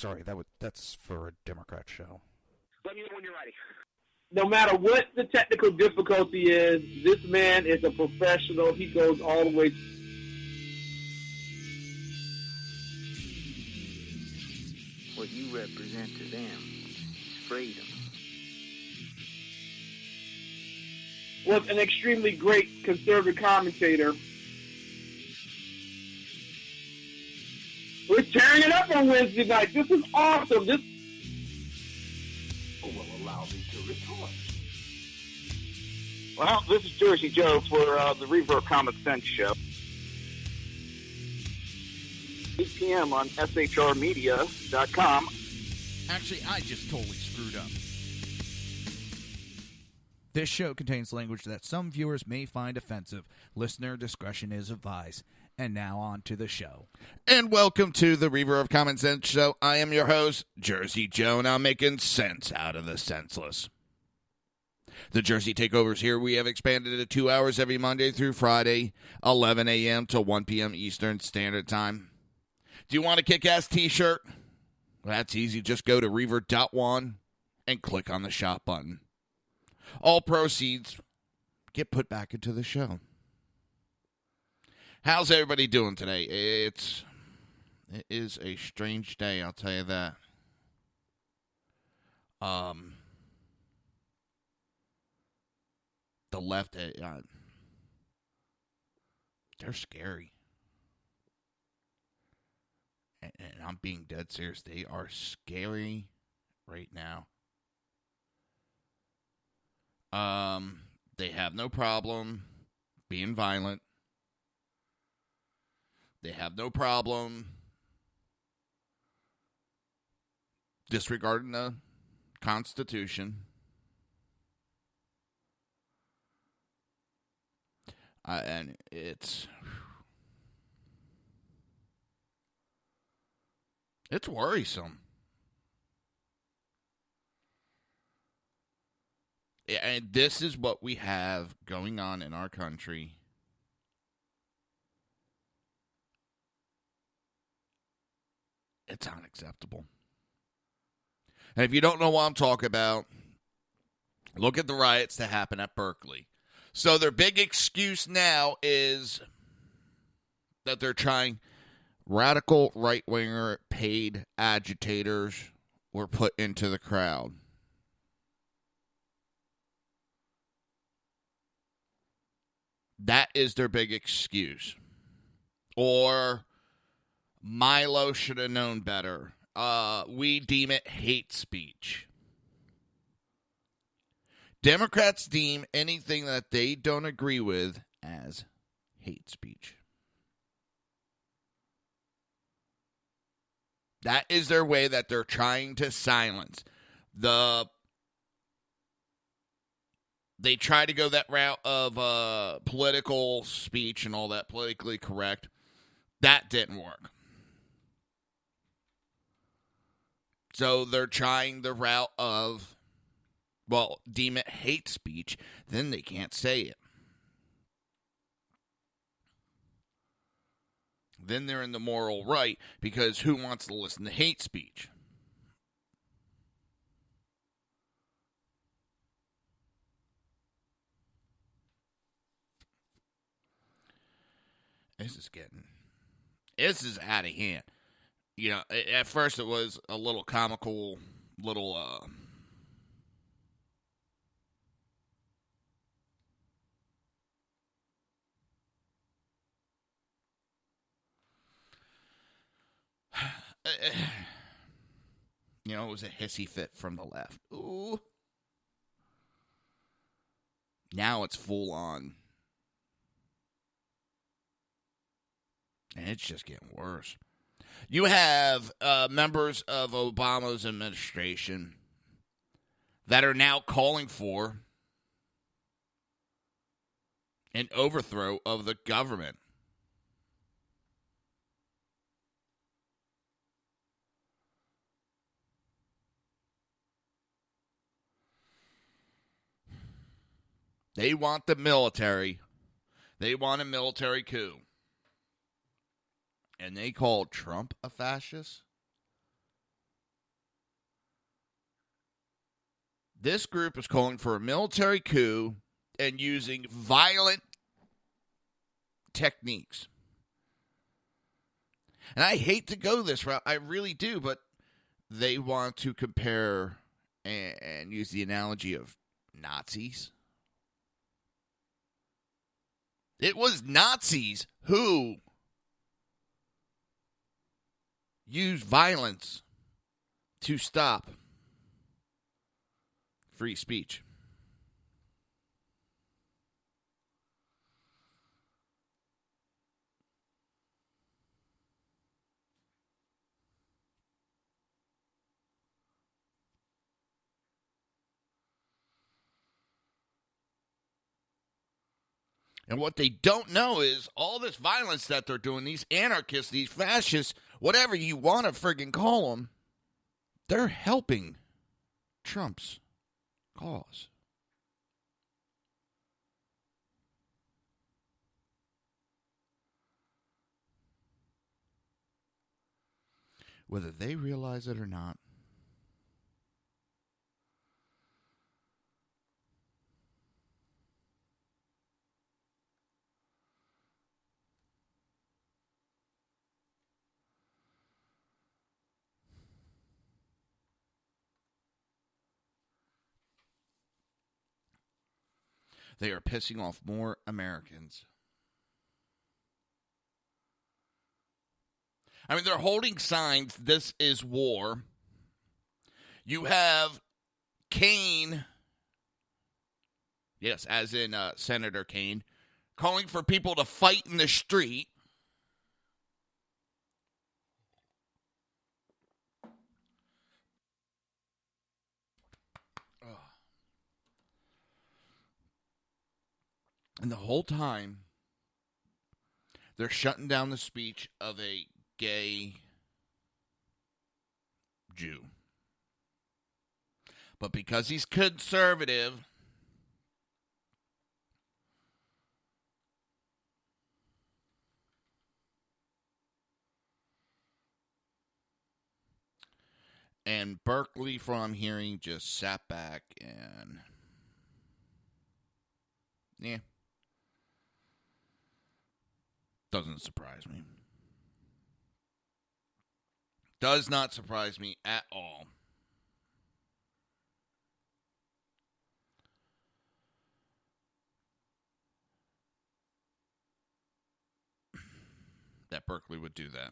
sorry, that's for a Democrat show. Let me know when you're ready. No matter what the technical difficulty is, this man is a professional. He goes all the way. What you represent to them is freedom. Was an extremely great conservative commentator. We're tearing it up on Wednesday night. This is awesome. This will allow me to retort. Well, this is Jersey Joe for the Reaver of Common Sense show. 8 p.m. on shrmedia.com. Actually, I just totally screwed up. This show contains language that some viewers may find offensive. Listener discretion is advised. And now on to the show. And welcome to the Reaver of Common Sense show. I am your host, Jersey Joe, and I'm making sense out of the senseless. The Jersey Takeovers here, we have expanded to 2 hours every Monday through Friday, 11 a.m. to 1 p.m. Eastern Standard Time. Do you want a kick-ass t-shirt? Well, that's easy. Just go to Reaver.one and click on the shop button. All proceeds get put back into the show. How's everybody doing today? It is a strange day, I'll tell you that. The left, they're scary. And I'm being dead serious. They are scary right now. They have no problem being violent. They have no problem disregarding the Constitution. And it's worrisome. And this is what we have going on in our country. It's unacceptable. And if you don't know what I'm talking about, look at the riots that happened at Berkeley. So their big excuse now is that they're trying radical right-winger paid agitators were put into the crowd. That is their big excuse. Or Milo should have known better. We deem it hate speech. Democrats deem anything that they don't agree with as hate speech. That is their way that they're trying to silence. They try to go that route of political speech and all that, politically correct. That didn't work. So they're trying the route of, well, deem it hate speech, then they can't say it. Then they're in the moral right, because who wants to listen to hate speech? This is out of hand. You know, at first it was a little comical, you know, it was a hissy fit from the left. Ooh. Now it's full on. And it's just getting worse. You have members of Obama's administration that are now calling for an overthrow of the government. They want the military. They want a military coup. And they called Trump a fascist? This group is calling for a military coup and using violent techniques. And I hate to go this route. I really do, but they want to compare and use the analogy of Nazis. It was Nazis who used violence to stop free speech. And what they don't know is all this violence that they're doing, these anarchists, these fascists, whatever you want to friggin' call them, they're helping Trump's cause. Whether they realize it or not. They are pissing off more Americans. I mean, they're holding signs, "This is war." You have Kane, yes, as in Senator Kane, calling for people to fight in the street. And the whole time, they're shutting down the speech of a gay Jew. But because he's conservative, and Berkeley, from hearing, just sat back and, yeah. Doesn't surprise me. Does not surprise me at all. That Berkeley would do that.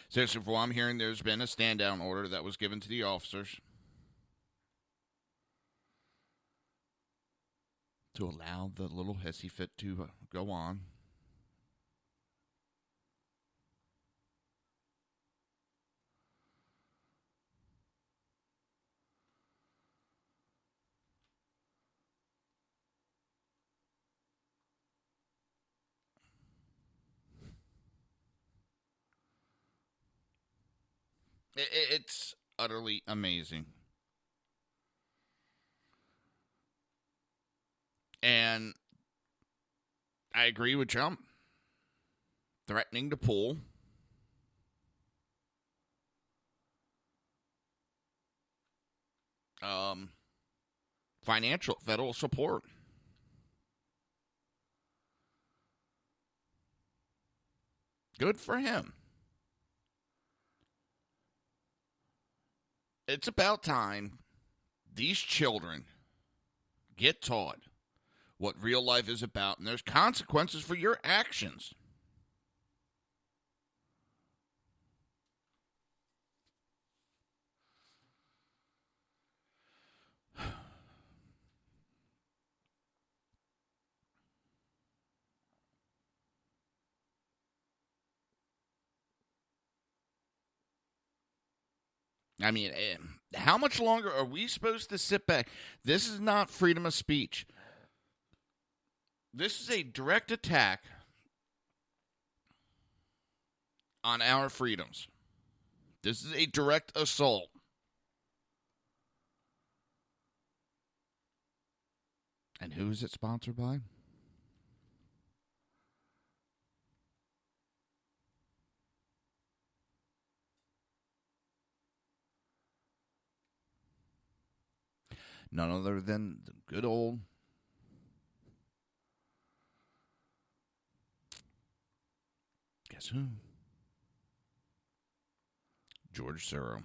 So from what I'm hearing, there's been a stand-down order that was given to the officers to allow the little hissy fit to go on. It's utterly amazing. And I agree with Trump. Threatening to pull financial federal support. Good for him. It's about time these children get taught what real life is about, and there's consequences for your actions. I mean, how much longer are we supposed to sit back? This is not freedom of speech. This is a direct attack on our freedoms. This is a direct assault. And who is it sponsored by? None other than the good old guess who? George Soros.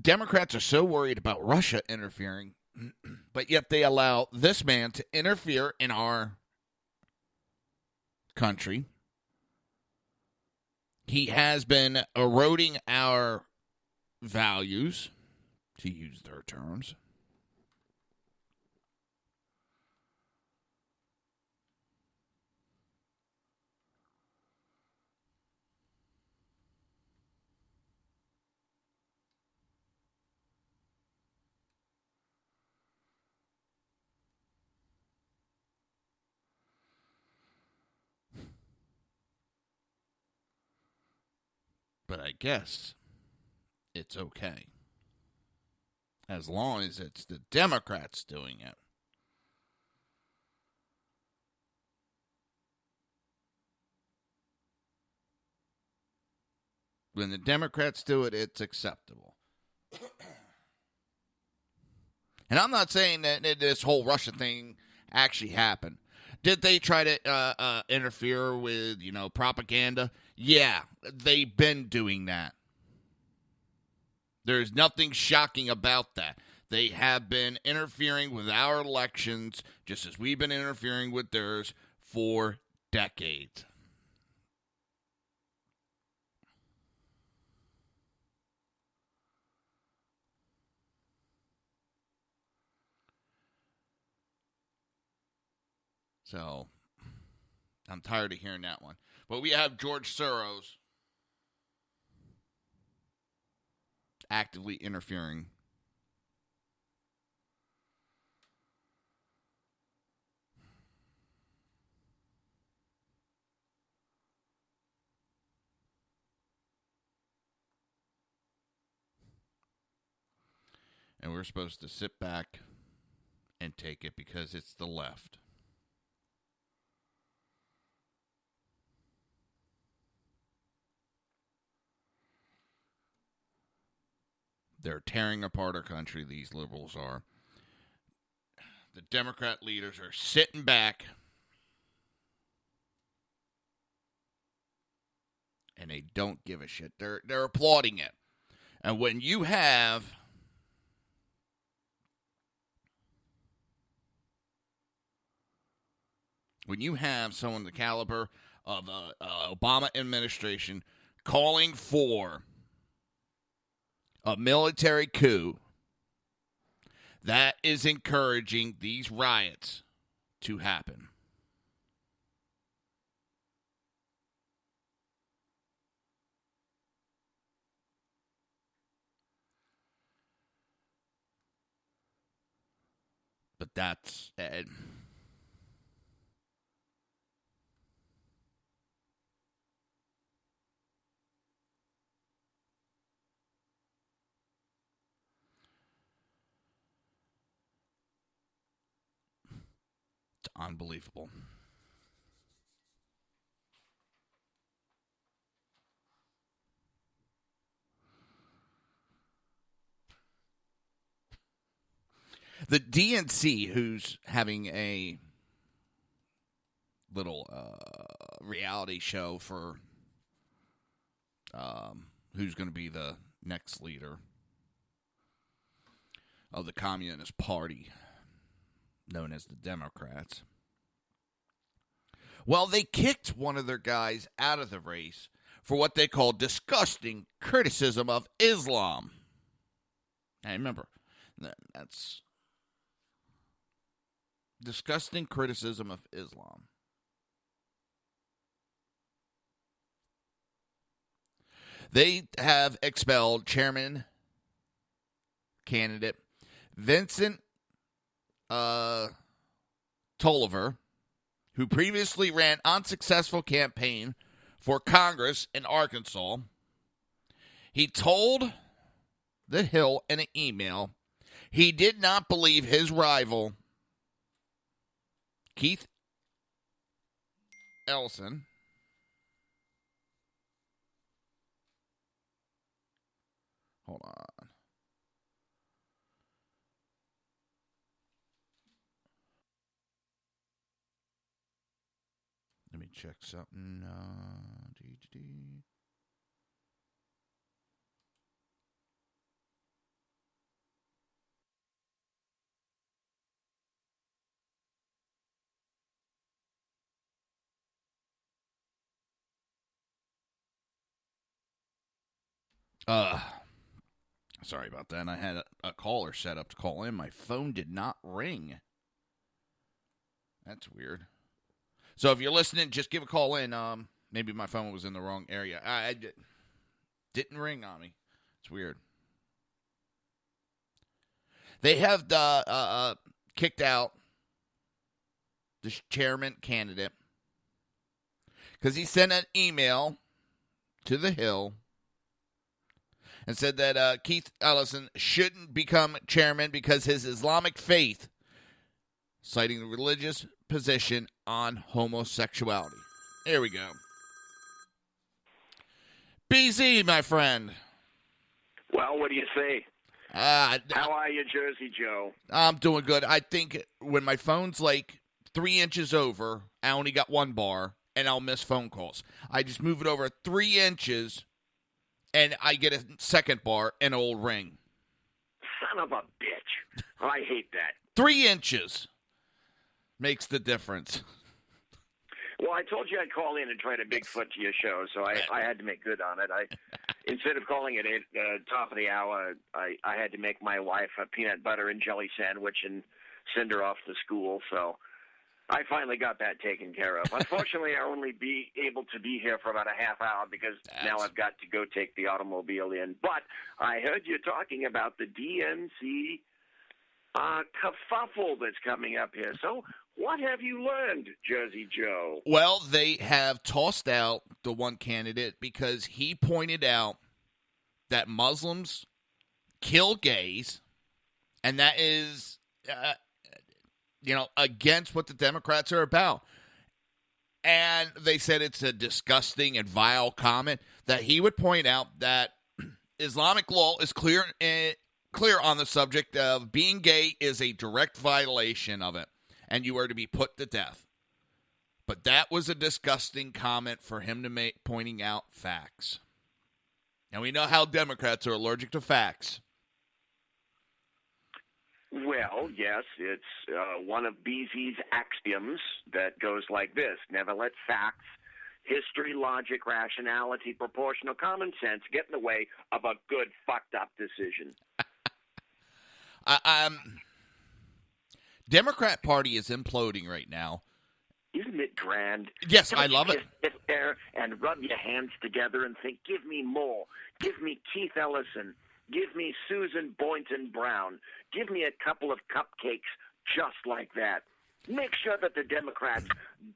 Democrats are so worried about Russia interfering, but yet they allow this man to interfere in our country. He has been eroding our values, to use their terms. But I guess it's okay. As long as it's the Democrats doing it. When the Democrats do it, it's acceptable. And I'm not saying that this whole Russia thing actually happened. Did they try to interfere with, propaganda? Yeah, they've been doing that. There's nothing shocking about that. They have been interfering with our elections just as we've been interfering with theirs for decades. So, I'm tired of hearing that one. But we have George Soros actively interfering. And we're supposed to sit back and take it because it's the left. They're tearing apart our country, these liberals are. The Democrat leaders are sitting back and they don't give a shit. They're applauding it. And when you have someone the caliber of the Obama administration calling for a military coup, that is encouraging these riots to happen. But that's unbelievable. The DNC, who's having a little reality show for who's going to be the next leader of the Communist Party, known as the Democrats. Well, they kicked one of their guys out of the race for what they call disgusting criticism of Islam. Now, remember, that's disgusting criticism of Islam. They have expelled chairman candidate Vincent Tolliver, who previously ran unsuccessful campaign for Congress in Arkansas. He told The Hill in an email he did not believe his rival, Keith Ellison. Hold on. Let me check something. Sorry about that. I had a caller set up to call in. My phone did not ring. That's weird. So if you're listening, just give a call in. Maybe my phone was in the wrong area. I didn't ring on me. It's weird. They have kicked out the chairman candidate because he sent an email to the Hill and said that Keith Ellison shouldn't become chairman because his Islamic faith, citing the religious position on homosexuality. There we go. BZ, my friend. Well, what do you say? How are you, Jersey Joe? I'm doing good. I think when my phone's like 3 inches over, I only got one bar, and I'll miss phone calls. I just move it over 3 inches, and I get a second bar, and it'll ring. Son of a bitch. I hate that. 3 inches makes the difference. Well, I told you I'd call in and try to Bigfoot to your show, so I had to make good on it. Instead of calling it top of the hour, I had to make my wife a peanut butter and jelly sandwich and send her off to school, so I finally got that taken care of. Unfortunately, I'll only be able to be here for about a half hour because now I've got to go take the automobile in. But I heard you talking about the DNC kerfuffle that's coming up here. So what have you learned, Jersey Joe? Well, they have tossed out the one candidate because he pointed out that Muslims kill gays, and that is, against what the Democrats are about. And they said it's a disgusting and vile comment that he would point out that Islamic law is clear on the subject of being gay is a direct violation of it, and you are to be put to death. But that was a disgusting comment for him to make, pointing out facts. And we know how Democrats are allergic to facts. Well, yes, it's one of BZ's axioms that goes like this. Never let facts, history, logic, rationality, proportional common sense get in the way of a good fucked up decision. Democrat Party is imploding right now. Isn't it grand? Yes, Don't I love you it. just sit there and rub your hands together and think, give me more. Give me Keith Ellison. Give me Susan Boynton Brown. Give me a couple of cupcakes just like that. Make sure that the Democrats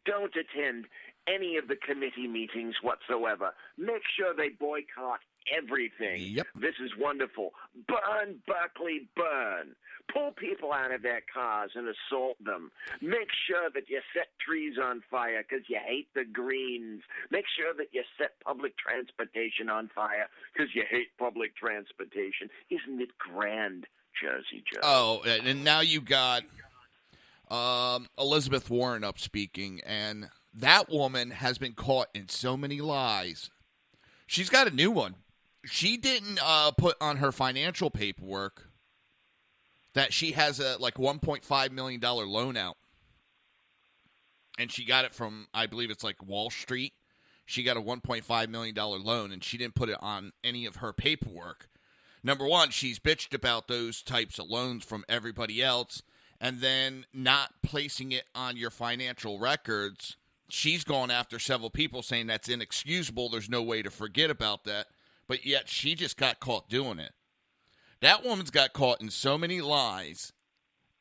don't attend any of the committee meetings whatsoever. Make sure they boycott everything. Yep. This is wonderful. Burn, Berkeley, burn. Pull people out of their cars and assault them. Make sure that you set trees on fire because you hate the Greens. Make sure that you set public transportation on fire because you hate public transportation. Isn't it grand, Jersey Joe? Oh, and now you got Elizabeth Warren up speaking, and that woman has been caught in so many lies. She's got a new one. She didn't put on her financial paperwork that she has a $1.5 million loan out. And she got it from, I believe it's like Wall Street. She got a $1.5 million loan, and she didn't put it on any of her paperwork. Number one, she's bitched about those types of loans from everybody else, and then not placing it on your financial records. She's gone after several people saying that's inexcusable. There's no way to forget about that. But yet she just got caught doing it. That woman's got caught in so many lies,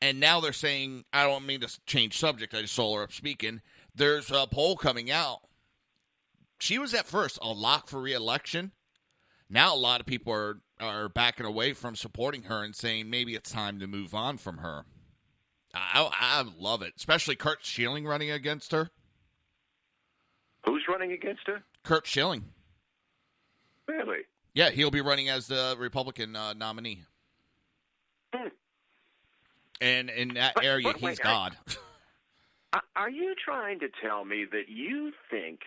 and now they're saying, I don't mean to change subject, I just saw her up speaking, there's a poll coming out. She was at first a lock for re-election. Now a lot of people are backing away from supporting her and saying maybe it's time to move on from her. I love it, especially Kurt Schilling running against her. Who's running against her? Kurt Schilling. Really? Yeah, he'll be running as the Republican nominee. And in that area, but wait, he's God. Are you trying to tell me that you think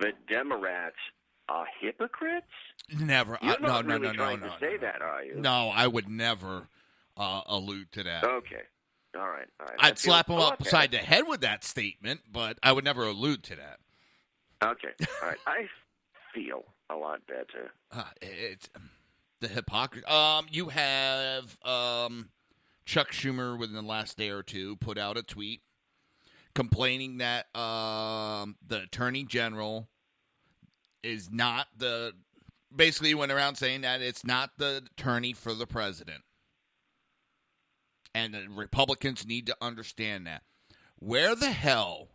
that Democrats are hypocrites? Never. You're No. not really trying to say that, are you? No, I would never allude to that. Okay. All right. I'd slap him upside the head with that statement, but I would never allude to that. Okay. All right. I feel a lot better. It's the hypocrisy. You have Chuck Schumer within the last day or two put out a tweet complaining that the Attorney General is not basically went around saying that it's not the attorney for the president. And the Republicans need to understand that. Where the hell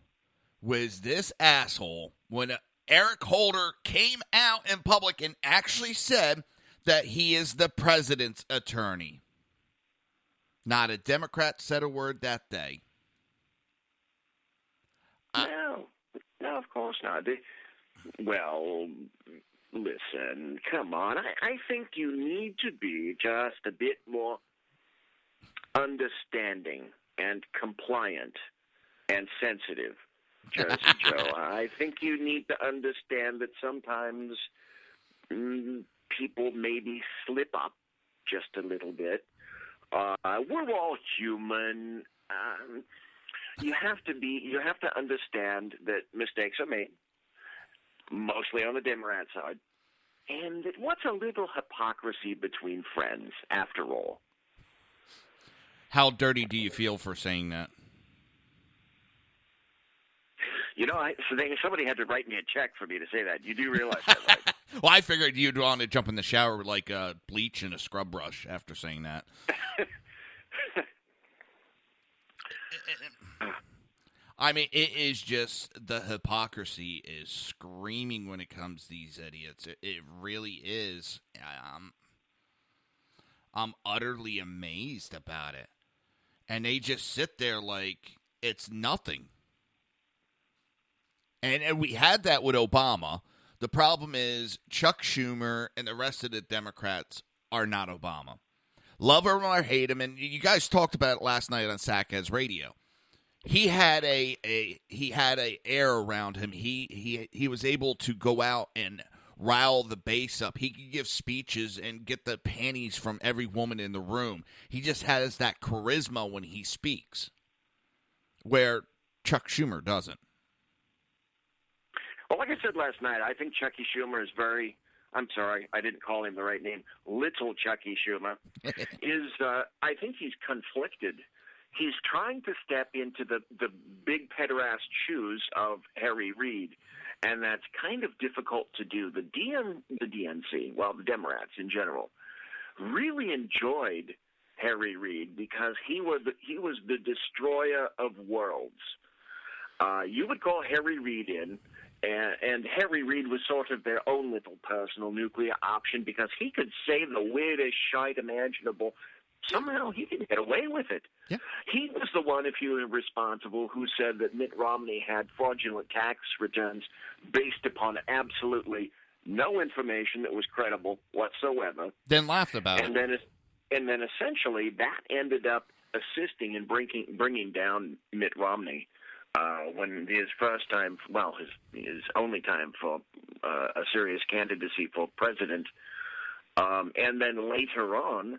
was this asshole when Eric Holder came out in public and actually said that he is the president's attorney? Not a Democrat said a word that day. No, of course not. Well, listen, come on. I think you need to be just a bit more understanding and compliant and sensitive, Jersey Joe. I think you need to understand that sometimes people maybe slip up just a little bit. We're all human. You have to understand that mistakes are made, mostly on the Democrat side, and that what's a little hypocrisy between friends, after all. How dirty do you feel for saying that? You know, somebody had to write me a check for me to say that. You do realize that, right? Well, I figured you'd want to jump in the shower with like a bleach and a scrub brush after saying that. I mean, it is just the hypocrisy is screaming when it comes to these idiots. It really is. I'm utterly amazed about it. And they just sit there like it's nothing. And we had that with Obama. The problem is Chuck Schumer and the rest of the Democrats are not Obama. Love him or hate him, and you guys talked about it last night on Sackheads Radio. He had a air around him. He was able to go out and rile the base up. He could give speeches and get the panties from every woman in the room. He just has that charisma when he speaks, where Chuck Schumer doesn't. Well, like I said last night, I think Chucky Schumer is very – I'm sorry, I didn't call him the right name. Little Chucky Schumer I think he's conflicted. He's trying to step into the big pederast shoes of Harry Reid, and that's kind of difficult to do. The DNC, well, the Democrats in general, really enjoyed Harry Reid because he was the destroyer of worlds. You would call Harry Reid in, and Harry Reid was sort of their own little personal nuclear option because he could say the weirdest shite imaginable. Somehow he can get away with it. Yeah. He was the one, if you were responsible, who said that Mitt Romney had fraudulent tax returns based upon absolutely no information that was credible whatsoever. Then laughed about it. And then essentially that ended up assisting in bringing down Mitt Romney when his first time, well, his only time for a serious candidacy for president. And then later on,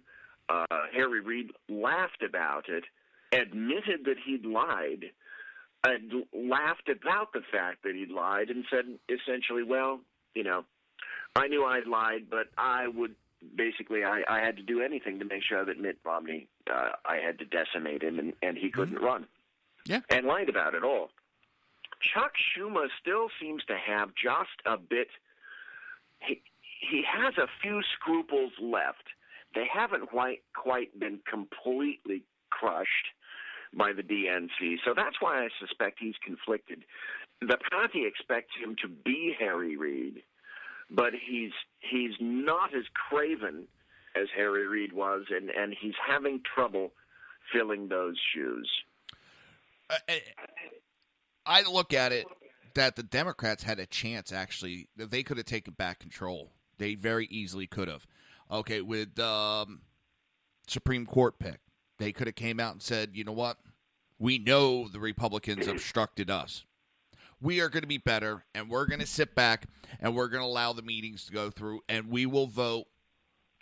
Harry Reid laughed about it, admitted that he'd lied, laughed about the fact that he'd lied, and said essentially, well, you know, I knew I'd lied, but I would basically, I had to do anything to make sure that Mitt Romney, I had to decimate him, and he couldn't run. Yeah. And lied about it all. Chuck Schumer still seems to have just a bit, he has a few scruples left. They haven't quite been completely crushed by the DNC, so that's why I suspect he's conflicted. The party expects him to be Harry Reid, but he's not as craven as Harry Reid was, and he's having trouble filling those shoes. I look at it, that the Democrats had a chance, actually, that they could have taken back control. They very easily could have. Okay, with Supreme Court pick, they could have came out and said, you know what? We know the Republicans obstructed us. We are going to be better, and we're going to sit back, and we're going to allow the meetings to go through, and we will vote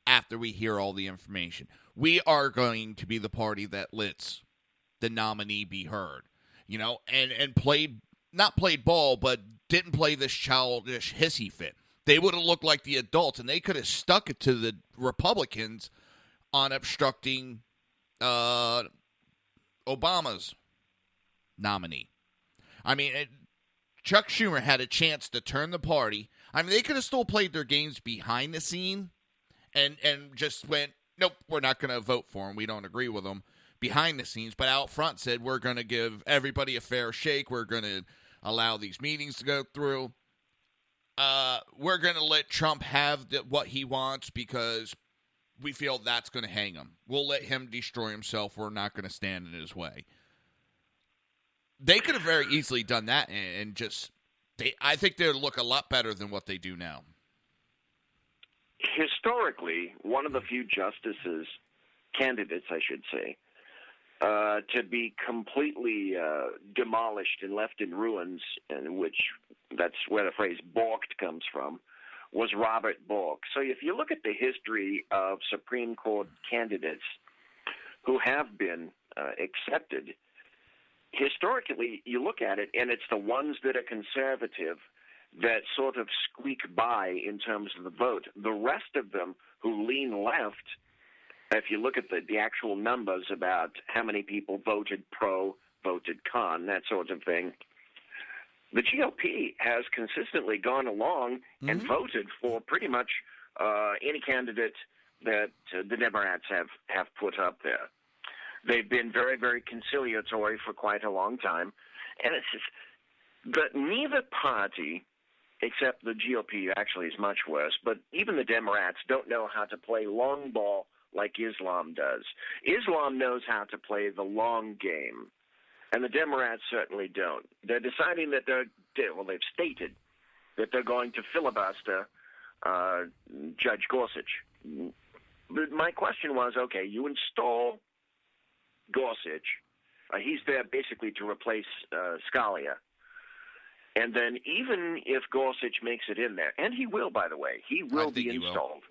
after we hear all the information. We are going to be the party that lets the nominee be heard, and not played ball, but didn't play this childish hissy fit. They would have looked like the adults, and they could have stuck it to the Republicans on obstructing Obama's nominee. I mean, Chuck Schumer had a chance to turn the party. I mean, they could have still played their games behind the scene and just went, nope, we're not going to vote for him. We don't agree with him behind the scenes, but out front said, we're going to give everybody a fair shake. We're going to allow these meetings to go through. We're going to let Trump have what he wants because we feel that's going to hang him. We'll let him destroy himself. We're not going to stand in his way. They could have very easily done that and just I think they would look a lot better than what they do now. Historically, one of the few candidates, I should say, to be completely demolished and left in ruins, in which that's where the phrase balked comes from, was Robert Bork. So if you look at the history of Supreme Court candidates who have been accepted, historically you look at it, and it's the ones that are conservative that sort of squeak by in terms of the vote. The rest of them who lean left, if you look at the actual numbers about how many people voted pro, voted con, that sort of thing, the GOP has consistently gone along and voted for pretty much any candidate that the Democrats have put up there. They've been very, very conciliatory for quite a long time. And it's just, but neither party, except the GOP actually is much worse, but even the Democrats don't know how to play long ball like Islam does. Islam knows how to play the long game, and the Democrats certainly don't. They're deciding that they've stated that they're going to filibuster Judge Gorsuch. But my question was, okay, you install Gorsuch. He's there basically to replace Scalia. And then even if Gorsuch makes it in there, and he will, by the way, he will be installed.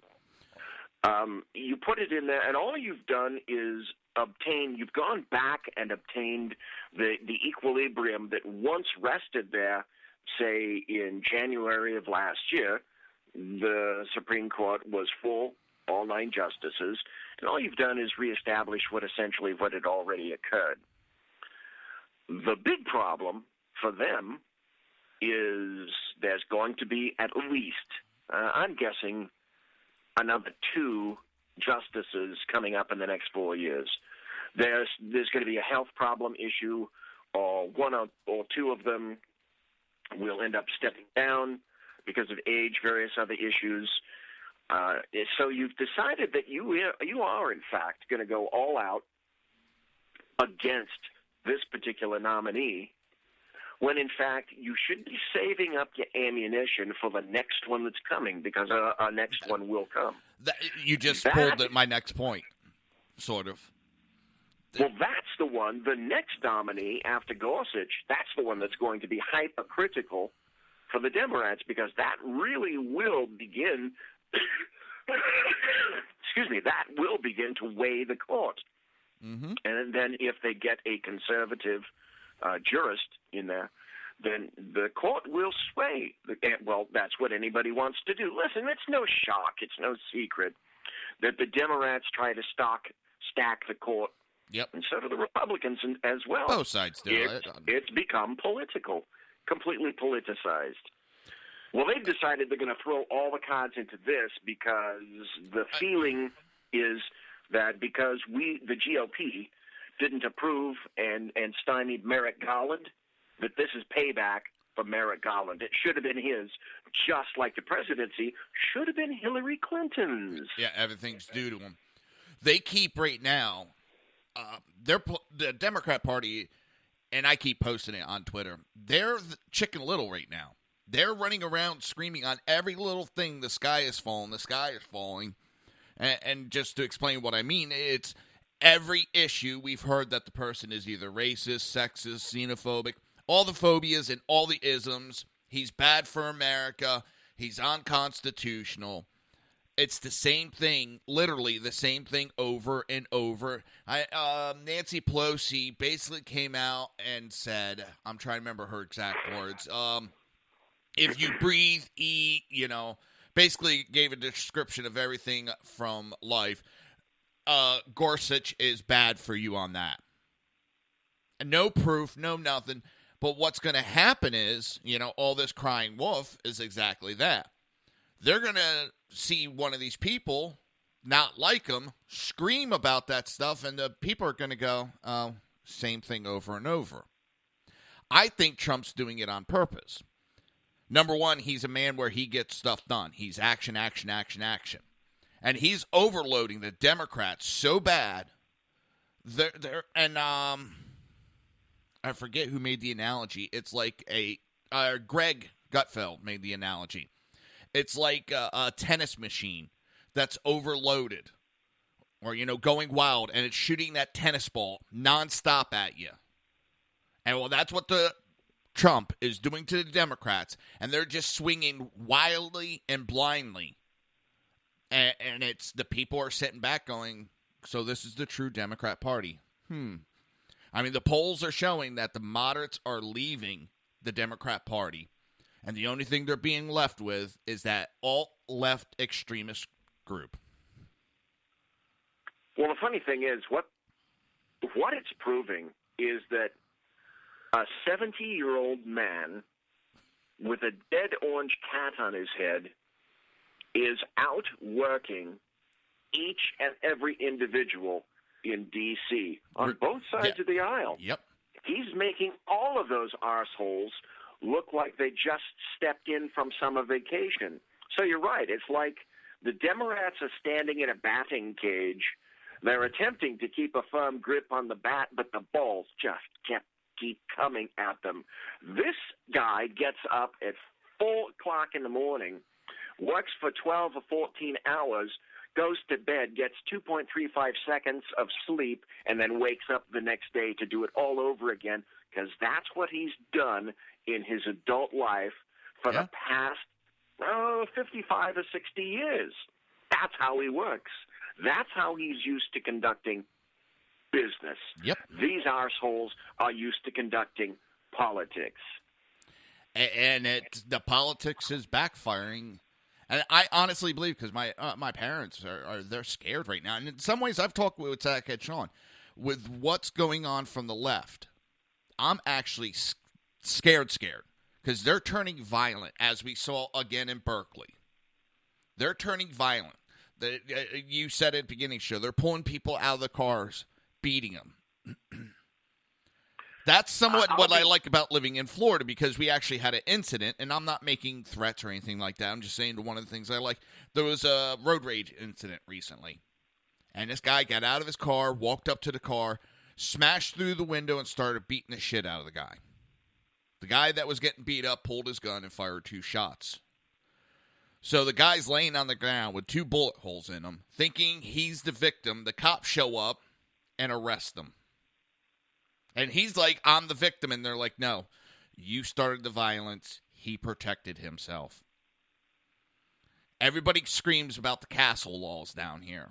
You put it in there, and all you've done is you've gone back and obtained the equilibrium that once rested there, say, in January of last year. The Supreme Court was full, all 9 justices, and all you've done is reestablish what had already occurred. The big problem for them is there's going to be at least, I'm guessing, another 2 justices coming up in the next 4 years. There's going to be a health problem issue, or 1 or 2 of them will end up stepping down because of age, various other issues. So you've decided that you are, in fact, going to go all out against this particular nominee, when in fact you should be saving up your ammunition for the next one that's coming, because our next one will come. You just pulled my next point, sort of. Well, that's the one. The next nominee after Gorsuch, that's the one that's going to be hypercritical for the Democrats, because that really will begin that will begin to weigh the court. Mm-hmm. And then if they get a conservative jurist in there, then the court will sway. Well, that's what anybody wants to do. Listen, it's no shock, it's no secret that the Democrats try to stack the court. Yep. And so do the Republicans as well. Both sides do it. It's become political, completely politicized. Well, they've decided they're going to throw all the cards into this, because the feeling is that because the GOP didn't approve and stymied Merrick Garland, that this is payback for Merrick Garland. It should have been his, just like the presidency should have been Hillary Clinton's. Yeah, everything's due to him. They keep right now, the Democrat Party and I keep posting it on Twitter, they're Chicken Little right now. They're running around screaming on every little thing, the sky is falling, the sky is falling. And just to explain what I mean, it's every issue we've heard that the person is either racist, sexist, xenophobic, all the phobias and all the isms. He's bad for America. He's unconstitutional. It's the same thing, literally the same thing over and over. Nancy Pelosi basically came out and said, I'm trying to remember her exact words, if you breathe, eat, basically gave a description of everything from life. Gorsuch is bad for you on that. And no proof, no nothing. But what's going to happen is, all this crying wolf is exactly that. They're going to see one of these people, not like them, scream about that stuff, and the people are going to go, oh, same thing over and over. I think Trump's doing it on purpose. Number one, he's a man where he gets stuff done. He's action, action, action, action. And he's overloading the Democrats so bad. I forget who made the analogy. It's like Greg Gutfeld made the analogy. It's like a tennis machine that's overloaded or, going wild, and it's shooting that tennis ball nonstop at you. And, well, that's what the Trump is doing to the Democrats, and they're just swinging wildly and blindly. And it's the people are sitting back going, so this is the true Democrat Party. I mean, the polls are showing that the moderates are leaving the Democrat Party. And the only thing they're being left with is that alt-left extremist group. Well, the funny thing is, what it's proving is that a 70-year-old man with a dead orange cat on his head is out working each and every individual in D.C. on both sides of the aisle. Yep. He's making all of those arseholes look like they just stepped in from summer vacation. So you're right. It's like the Democrats are standing in a batting cage. They're attempting to keep a firm grip on the bat, but the balls just keep coming at them. This guy gets up at 4 o'clock in the morning, works for 12 or 14 hours, goes to bed, gets 2.35 seconds of sleep, and then wakes up the next day to do it all over again, because that's what he's done in his adult life for the past 55 or 60 years. That's how he works. That's how he's used to conducting business. Yep. These arseholes are used to conducting politics. And the politics is backfiring. And I honestly believe, because my parents they're scared right now. And in some ways, I've talked with Zach and Sean, with what's going on from the left. I'm actually scared, because they're turning violent, as we saw again in Berkeley. They're turning violent. You said at the beginning of the show, they're pulling people out of the cars, beating them. That's somewhat what I like about living in Florida, because we actually had an incident, and I'm not making threats or anything like that. I'm just saying one of the things I like. There was a road rage incident recently, and this guy got out of his car, walked up to the car, smashed through the window, and started beating the shit out of the guy. The guy that was getting beat up pulled his gun and fired 2 shots. So the guy's laying on the ground with 2 bullet holes in him, thinking he's the victim. The cops show up and arrest him. And he's like, I'm the victim. And they're like, no, you started the violence. He protected himself. Everybody screams about the castle laws down here.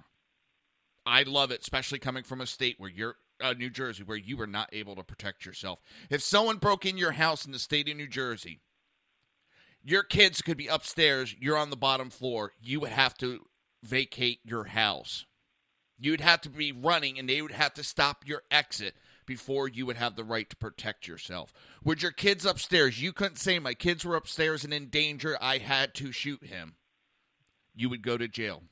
I love it, especially coming from a state where you're New Jersey, where you were not able to protect yourself. If someone broke in your house in the state of New Jersey, your kids could be upstairs, you're on the bottom floor, you would have to vacate your house. You would have to be running, and they would have to stop your exit before you would have the right to protect yourself. With your kids upstairs, you couldn't say, my kids were upstairs and in danger, I had to shoot him. You would go to jail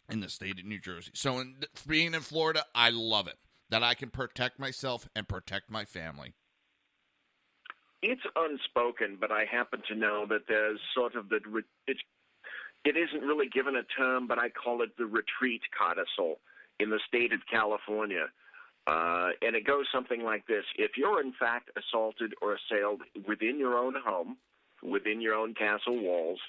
in the state of New Jersey. So being in Florida, I love it, that I can protect myself and protect my family. It's unspoken, but I happen to know that there's sort of it isn't really given a term, but I call it the retreat codicil in the state of California. And it goes something like this. If you're, in fact, assaulted or assailed within your own home, within your own castle walls,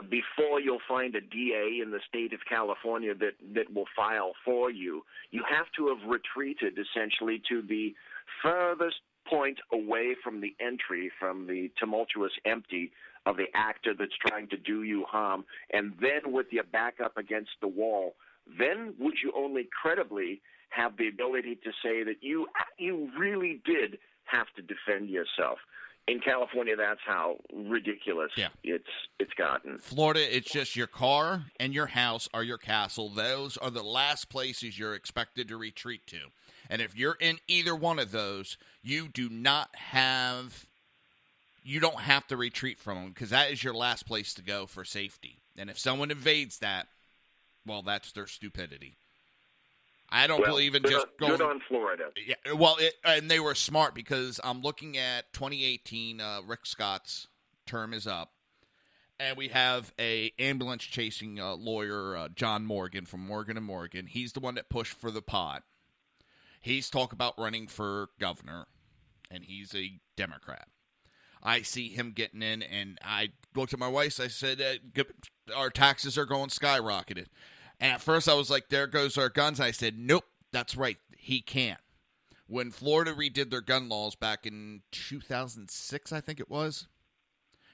before you'll find a DA in the state of California that will file for you, you have to have retreated, essentially, to the furthest point away from the entry, from the tumultuous empty of the actor that's trying to do you harm, and then with your back up against the wall, then would you only credibly have the ability to say that you really did have to defend yourself. In California, that's how ridiculous it's gotten. Florida, it's just your car and your house are your castle. Those are the last places you're expected to retreat to. And if you're in either one of those, you don't have to retreat from them, because that is your last place to go for safety. And if someone invades that, well, that's their stupidity. I don't believe in just going. Good on Florida. Yeah, well, and they were smart, because I'm looking at 2018. Rick Scott's term is up, and we have a ambulance chasing lawyer, John Morgan from Morgan & Morgan. He's the one that pushed for the pot. He's talked about running for governor, and he's a Democrat. I see him getting in, and I looked at my wife. I said, our taxes are going skyrocketed. And at first I was like, there goes our guns. And I said, nope, that's right. He can't. When Florida redid their gun laws back in 2006, I think it was,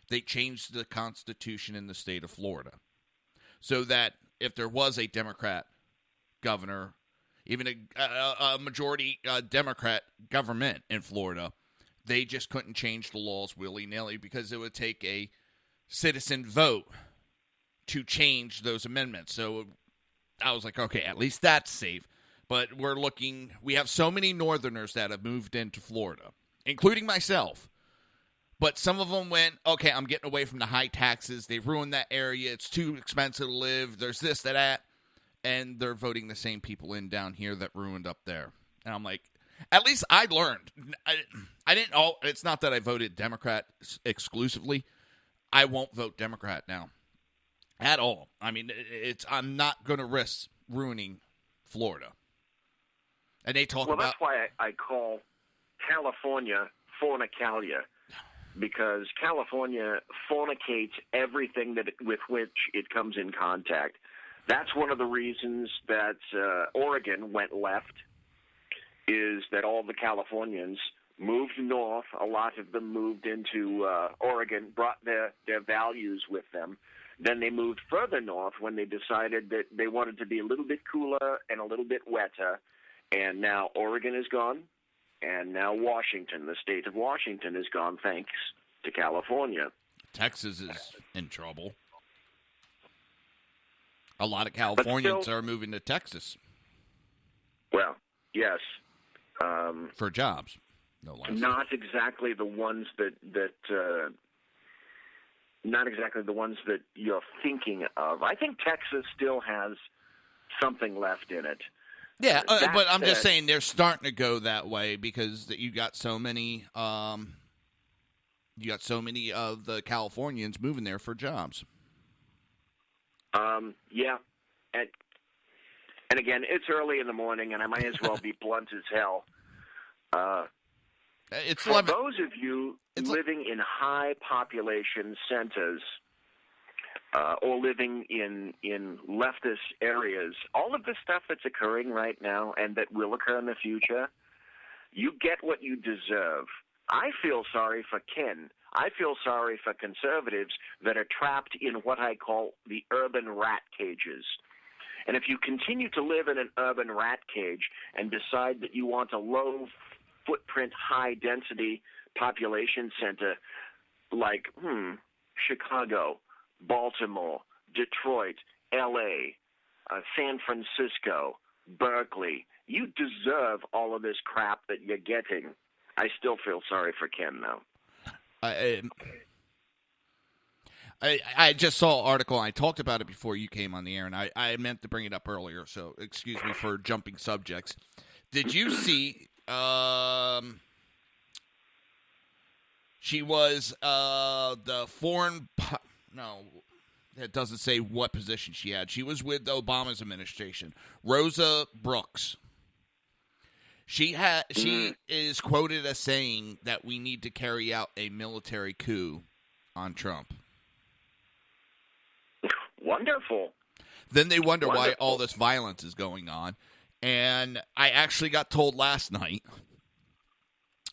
they changed the Constitution in the state of Florida so that if there was a Democrat governor, even a majority Democrat government in Florida, they just couldn't change the laws willy-nilly, because it would take a citizen vote to change those amendments. So I was like, okay, at least that's safe. But we have so many Northerners that have moved into Florida, including myself. But some of them went, okay, I'm getting away from the high taxes. They've ruined that area. It's too expensive to live. There's this, that. And they're voting the same people in down here that ruined up there. And I'm like, at least I learned. I didn't. It's not that I voted Democrat exclusively. I won't vote Democrat now at all. I mean, I'm not going to risk ruining Florida. And they talk about. Well, that's why I call California fornicalia, because California fornicates everything with which it comes in contact. That's one of the reasons that Oregon went left, is that all the Californians moved north. A lot of them moved into Oregon, brought their values with them. Then they moved further north when they decided that they wanted to be a little bit cooler and a little bit wetter. And now Oregon is gone, and now Washington, the state of Washington, is gone thanks to California. Texas is in trouble. A lot of Californians are moving to Texas. Well, yes. For jobs, no less. Not exactly the ones that you're thinking of. I think Texas still has something left in it. Yeah, but I'm just saying they're starting to go that way, because you got so many of the Californians moving there for jobs. Yeah, and again, it's early in the morning, and I might as well be blunt as hell. For those of you living in high population centers or living in leftist areas, all of the stuff that's occurring right now and that will occur in the future, you get what you deserve. I feel sorry for Ken. I feel sorry for conservatives that are trapped in what I call the urban rat cages. And if you continue to live in an urban rat cage and decide that you want a low-footprint, high-density population center like Chicago, Baltimore, Detroit, L.A., San Francisco, Berkeley, you deserve all of this crap that you're getting. I still feel sorry for Ken, though. I just saw an article. I talked about it before you came on the air, and I meant to bring it up earlier, so excuse me for jumping subjects. Did you see she was the foreign – no, it doesn't say what position she had. She was with Obama's administration. Rosa Brooks. She is quoted as saying that we need to carry out a military coup on Trump. Wonderful. Then they wonder why all this violence is going on. And I actually got told last night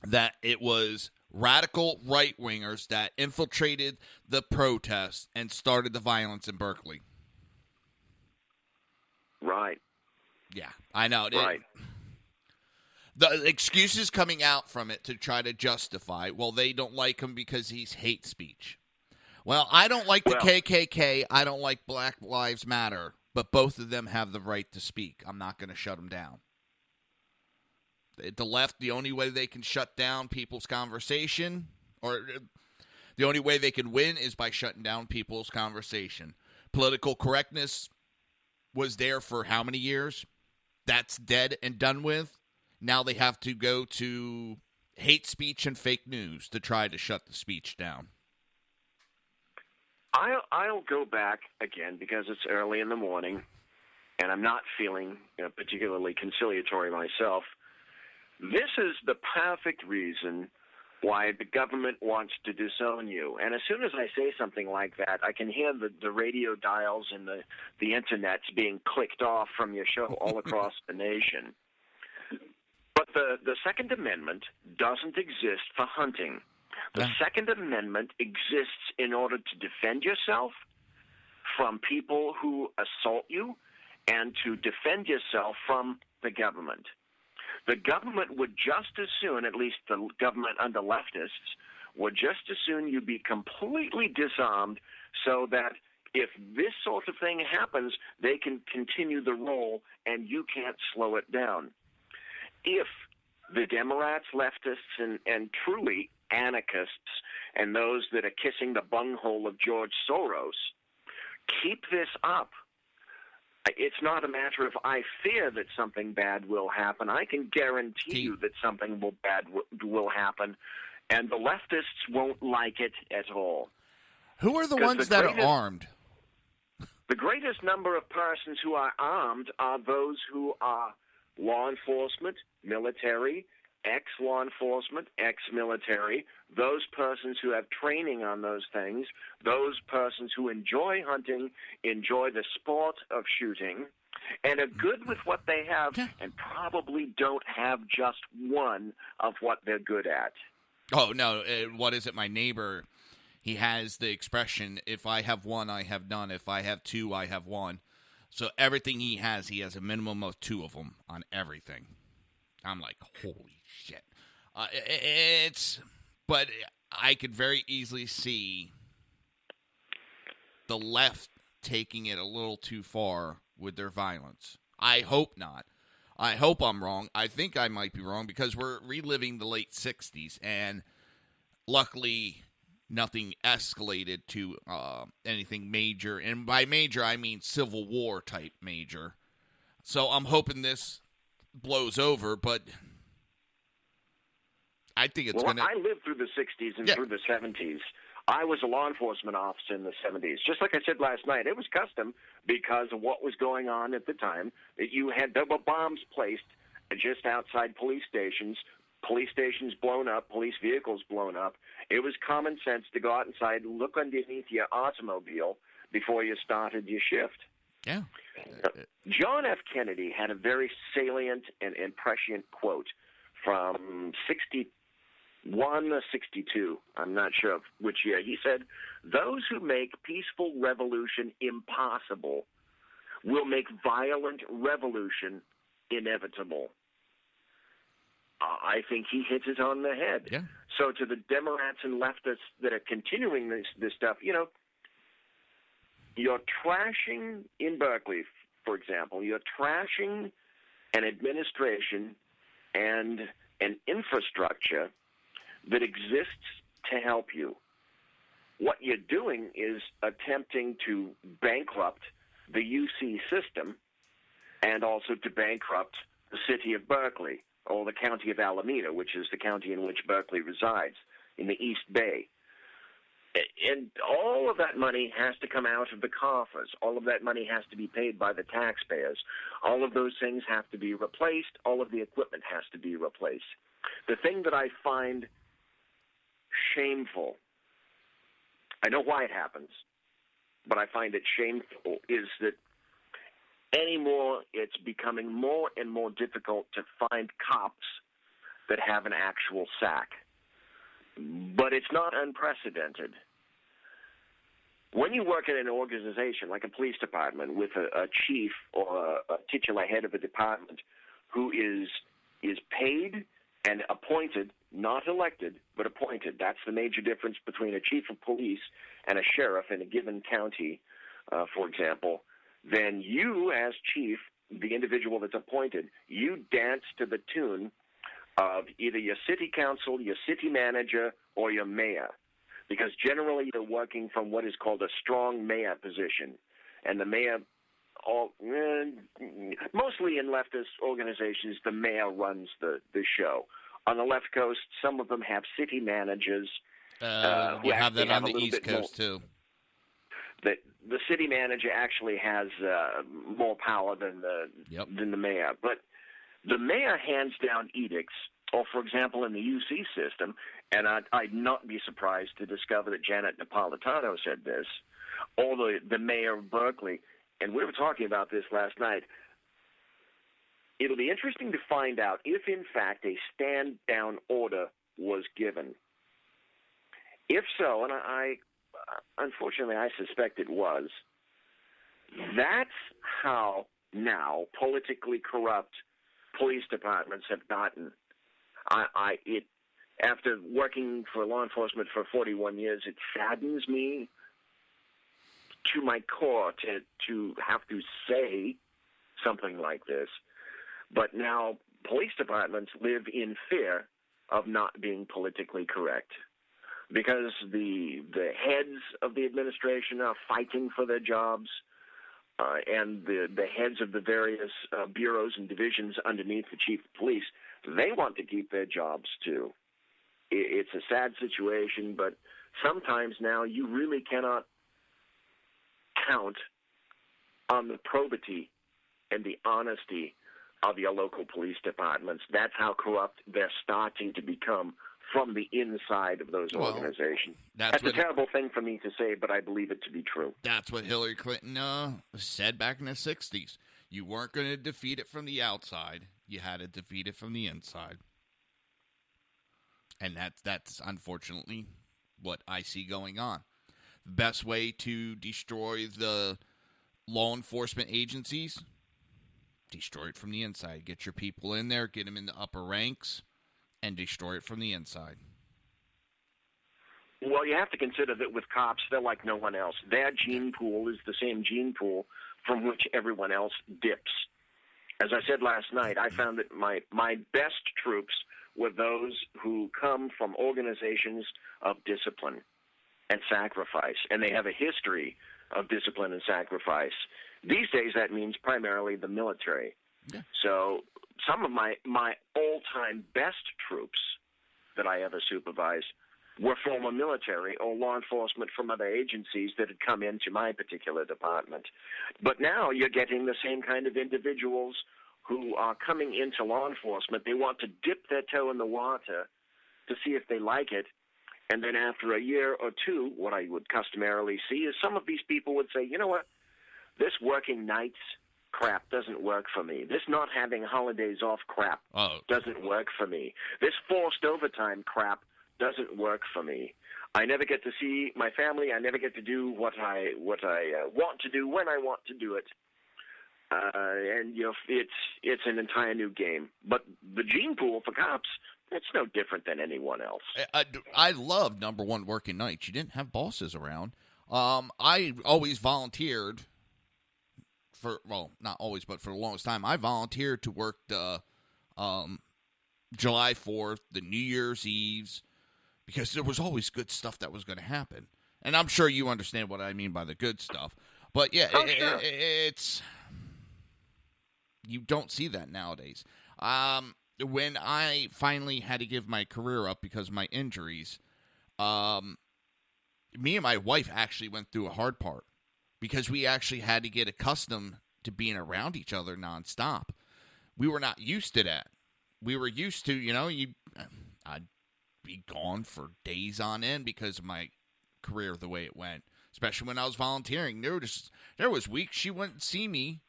that it was radical right-wingers that infiltrated the protests and started the violence in Berkeley. Right. Yeah, I know. Right. The excuses coming out from it to try to justify, well, they don't like him because he's hate speech. Well, I don't like the KKK. I don't like Black Lives Matter. But both of them have the right to speak. I'm not going to shut them down. The left, the only way they can shut down people's conversation, or the only way they can win is by shutting down people's conversation. Political correctness was there for how many years? That's dead and done with. Now they have to go to hate speech and fake news to try to shut the speech down. I'll go back again because it's early in the morning, and I'm not feeling particularly conciliatory myself. This is the perfect reason why the government wants to disown you. And as soon as I say something like that, I can hear the radio dials and the internets being clicked off from your show all across the nation. But the Second Amendment doesn't exist for hunting. The Second Amendment exists in order to defend yourself from people who assault you and to defend yourself from the government. The government would just as soon, at least the government under leftists, would just as soon you be completely disarmed so that if this sort of thing happens, they can continue the role and you can't slow it down. If the Democrats, leftists, and truly anarchists and those that are kissing the bunghole of George Soros keep this up, it's not a matter of I fear that something bad will happen. I can guarantee you that something bad will happen, and the leftists won't like it at all. Who are the ones that are armed? The greatest number of persons who are armed are those who are law enforcement, military, ex-law enforcement, ex-military, those persons who have training on those things, those persons who enjoy hunting, enjoy the sport of shooting, and are good with what they have and probably don't have just one of what they're good at. Oh, no, what is it? My neighbor, he has the expression, if I have one, I have none. If I have two, I have one. So everything he has a minimum of two of them on everything. I'm like, holy shit. But I could very easily see the left taking it a little too far with their violence. I hope not. I hope I'm wrong. I think I might be wrong because we're reliving the late 60s, and luckily nothing escalated to anything major. And by major, I mean Civil War type major. So I'm hoping this blows over, but I think it's going to... I lived through the 60s and through the 70s. I was a law enforcement officer in the 70s. Just like I said last night, it was custom because of what was going on at the time. There were bombs placed just outside police stations blown up, police vehicles blown up. It was common sense to go outside and look underneath your automobile before you started your shift. Yeah. John F. Kennedy had a very salient and prescient quote from 61 or 62. I'm not sure of which year. He said, "Those who make peaceful revolution impossible will make violent revolution inevitable." I think he hits it on the head. Yeah. So to the Democrats and leftists that are continuing this stuff, you're trashing in Berkeley, for example, you're trashing an administration and an infrastructure that exists to help you. What you're doing is attempting to bankrupt the UC system and also to bankrupt the city of Berkeley, or the county of Alameda, which is the county in which Berkeley resides, in the East Bay. And all of that money has to come out of the coffers. All of that money has to be paid by the taxpayers. All of those things have to be replaced. All of the equipment has to be replaced. The thing that I find shameful, I know why it happens, but I find it shameful, is that anymore it's becoming more and more difficult to find cops that have an actual SAC. But it's not unprecedented. When you work in an organization like a police department with a chief or a titular head of a department who is paid and appointed, not elected, but appointed. That's the major difference between a chief of police and a sheriff in a given county, for example. Then you, as chief, the individual that's appointed, you dance to the tune of either your city council, your city manager, or your mayor. Because generally you're working from what is called a strong mayor position. And the mayor, mostly in leftist organizations, the mayor runs the show. On the left coast, some of them have city managers. You have that on the East Coast, too. The city manager actually has more power than the mayor. But the mayor hands down edicts, or for example in the UC system, and I'd not be surprised to discover that Janet Napolitano said this, or the mayor of Berkeley, and we were talking about this last night. It'll be interesting to find out if in fact a stand-down order was given. If so, and unfortunately I suspect it was, that's how now politically corrupt police departments have gotten. After working for law enforcement for 41 years, it saddens me to my core to have to say something like this. But now police departments live in fear of not being politically correct because the heads of the administration are fighting for their jobs. And the heads of the various bureaus and divisions underneath the chief of police, they want to keep their jobs too. It's a sad situation, but sometimes now you really cannot count on the probity and the honesty of your local police departments. That's how corrupt they're starting to become from the inside of those organizations. That's a terrible thing for me to say, but I believe it to be true. That's what Hillary Clinton said back in the 60s. You weren't going to defeat it from the outside. You had to defeat it from the inside. And that's unfortunately what I see going on. The best way to destroy the law enforcement agencies, destroy it from the inside. Get your people in there, get them in the upper ranks, and destroy it from the inside. Well, you have to consider that with cops, they're like no one else. Their gene pool is the same gene pool from which everyone else dips. As I said last night, I found that my best troops were those who come from organizations of discipline and sacrifice, and they have a history of discipline and sacrifice. These days, that means primarily the military. Yeah. So some of my all-time best troops that I ever supervised were former military or law enforcement from other agencies that had come into my particular department. But now you're getting the same kind of individuals who are coming into law enforcement. They want to dip their toe in the water to see if they like it. And then after a year or two, what I would customarily see is some of these people would say, you know what, this working nights crap doesn't work for me. This not having holidays off crap doesn't work for me. This forced overtime crap doesn't work for me. I never get to see my family. I never get to do what I want to do when I want to do it. And you know, it's an entire new game. But the gene pool for cops, it's no different than anyone else. I love number one working nights. You didn't have bosses around. I always volunteered for, well, not always, but for the longest time, I volunteered to work the July 4th, the New Year's Eves, because there was always good stuff that was going to happen. And I'm sure you understand what I mean by the good stuff. But yeah, sure. It's, you don't see that nowadays. When I finally had to give my career up because of my injuries, me and my wife actually went through a hard part because we actually had to get accustomed to being around each other nonstop. We were not used to that. We were used to, I'd be gone for days on end because of my career the way it went, especially when I was volunteering. There was weeks she wouldn't see me.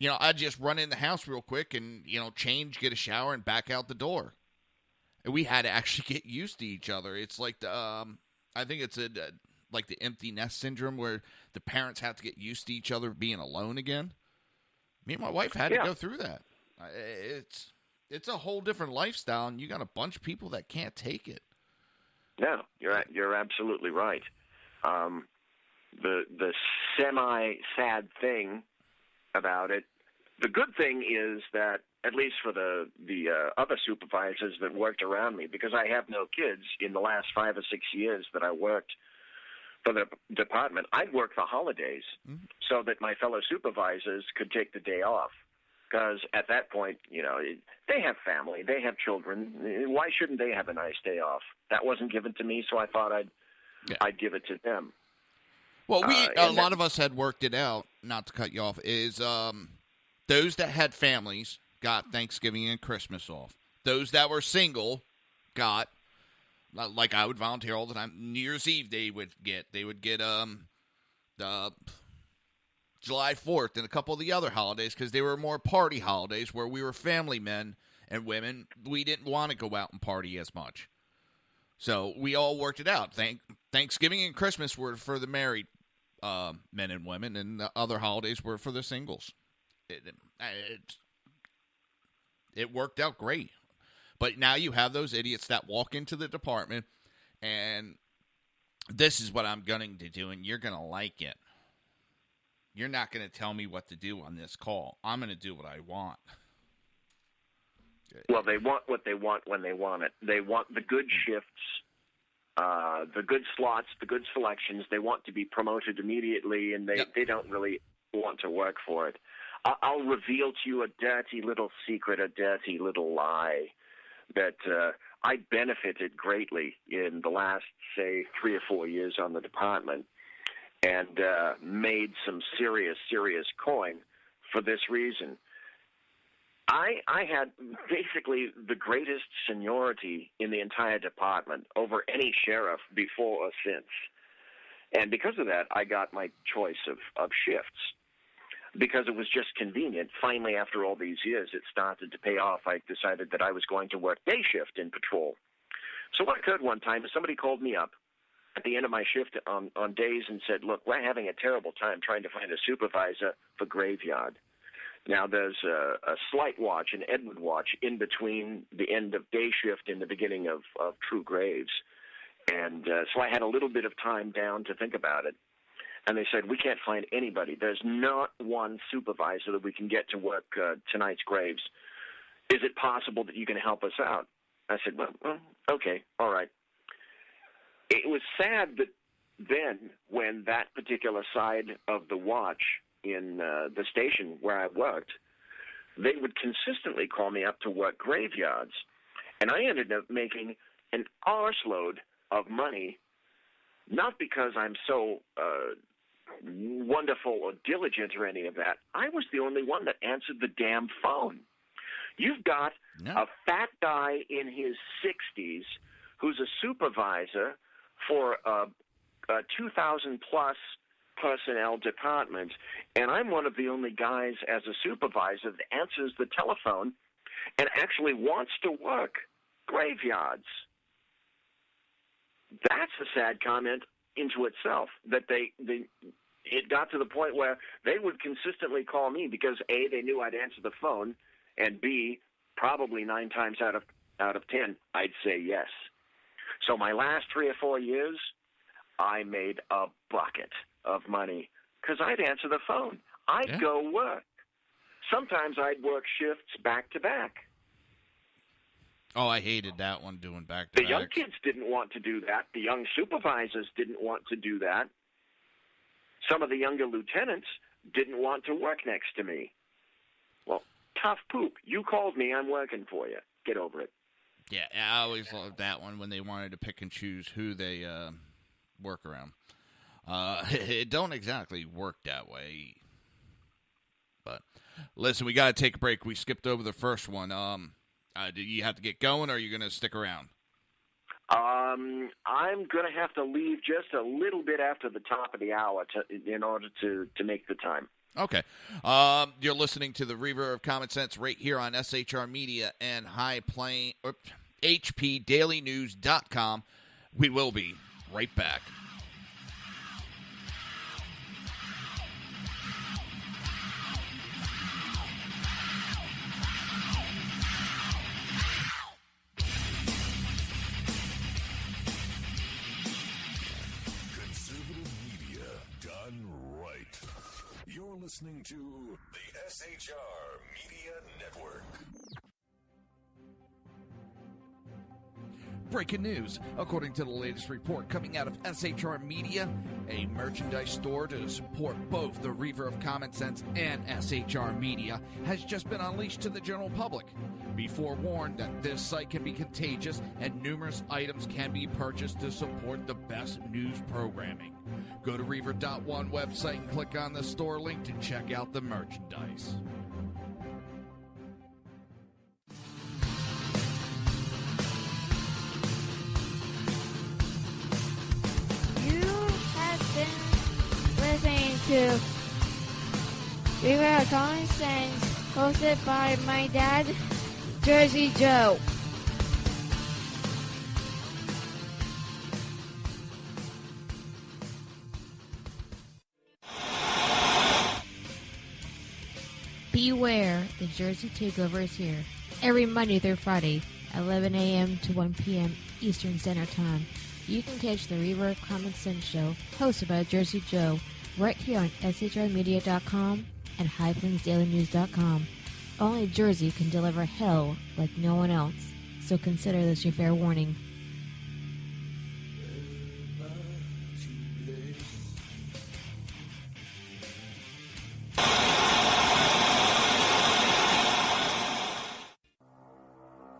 I'd just run in the house real quick and, change, get a shower, and back out the door. And we had to actually get used to each other. It's like I think it's like the empty nest syndrome where the parents have to get used to each other being alone again. Me and my wife had to go through that. It's a whole different lifestyle, and you got a bunch of people that can't take it. No, you're absolutely right. The semi-sad thing about it, the good thing is that, at least for the other supervisors that worked around me, because I have no kids, in the last 5 or 6 years that I worked for the department, I'd work the holidays so that my fellow supervisors could take the day off. Because at that point, they have family, they have children. Why shouldn't they have a nice day off? That wasn't given to me, so I thought I'd give it to them. Well, a lot of us had worked it out, not to cut you off, is those that had families got Thanksgiving and Christmas off. Those that were single got, like I would volunteer all the time, New Year's Eve they would get the July 4th and a couple of the other holidays because they were more party holidays where we were family men and women. We didn't want to go out and party as much. So we all worked it out. Thanksgiving and Christmas were for the married men and women, and the other holidays were for the singles. It worked out great. But now you have those idiots that walk into the department, and this is what I'm going to do, and you're going to like it. You're not going to tell me what to do on this call. I'm going to do what I want. Well, they want what they want when they want it. They want the good shifts, the good slots, the good selections. They want to be promoted immediately, and they don't really want to work for it. I'll reveal to you a dirty little secret, a dirty little lie, that I benefited greatly in the last, say, 3 or 4 years on the department, and made some serious coin for this reason. I had basically the greatest seniority in the entire department over any sheriff before or since. And because of that, I got my choice of shifts because it was just convenient. Finally, after all these years, it started to pay off. I decided that I was going to work day shift in patrol. So what occurred one time is somebody called me up at the end of my shift on days and said, look, we're having a terrible time trying to find a supervisor for graveyard. Now, there's a slight watch, an Edward watch, in between the end of day shift and the beginning of true graves. And so I had a little bit of time down to think about it. And they said, we can't find anybody. There's not one supervisor that we can get to work tonight's graves. Is it possible that you can help us out? I said, well, okay, all right. It was sad that then when that particular side of the watch in the station where I worked, they would consistently call me up to work graveyards. And I ended up making an arseload of money, not because I'm so wonderful or diligent or any of that. I was the only one that answered the damn phone. You've got a fat guy in his 60s who's a supervisor for a 2,000-plus personnel department, and I'm one of the only guys as a supervisor that answers the telephone and actually wants to work graveyards. That's a sad comment into itself, that it got to the point where they would consistently call me because, A, they knew I'd answer the phone, and B, probably 9 times out of 10, I'd say yes. So my last 3 or 4 years, I made a bucket of money because I'd answer the phone. I'd go work. Sometimes I'd work shifts back to back. Oh, I hated that one, doing back to back. The young kids didn't want to do that. The young supervisors didn't want to do that. Some of the younger lieutenants didn't want to work next to me. Well, tough poop. You called me. I'm working for you. Get over it. Yeah, I always loved that one when they wanted to pick and choose who they workaround. It don't exactly work that way. But listen, we got to take a break. We skipped over the first one. Do you have to get going, or are you going to stick around? I'm going to have to leave just a little bit after the top of the hour in order to make the time. Okay. You're listening to the Reaver of Common Sense right here on SHR Media and HPDailyNews.com. We will be right back. You're listening to the SHR Media Network. Breaking news. According to the latest report coming out of SHR Media, a merchandise store to support both the Reaver of Common Sense and SHR Media has just been unleashed to the general public. Be forewarned that this site can be contagious and numerous items can be purchased to support the best news programming. Go to Reaver.one website and click on the store link to check out the merchandise. You have been listening to Reaver of Common Sense, hosted by my dad, Jersey Joe. Beware, the Jersey Takeover is here. Every Monday through Friday, 11 a.m. to 1 p.m. Eastern Standard Time. You can catch the Reaver of Common Sense show, hosted by Jersey Joe, right here on SHRmedia.com and HighPlainsDailyNews.com. Only Jersey can deliver hell like no one else, so consider this your fair warning.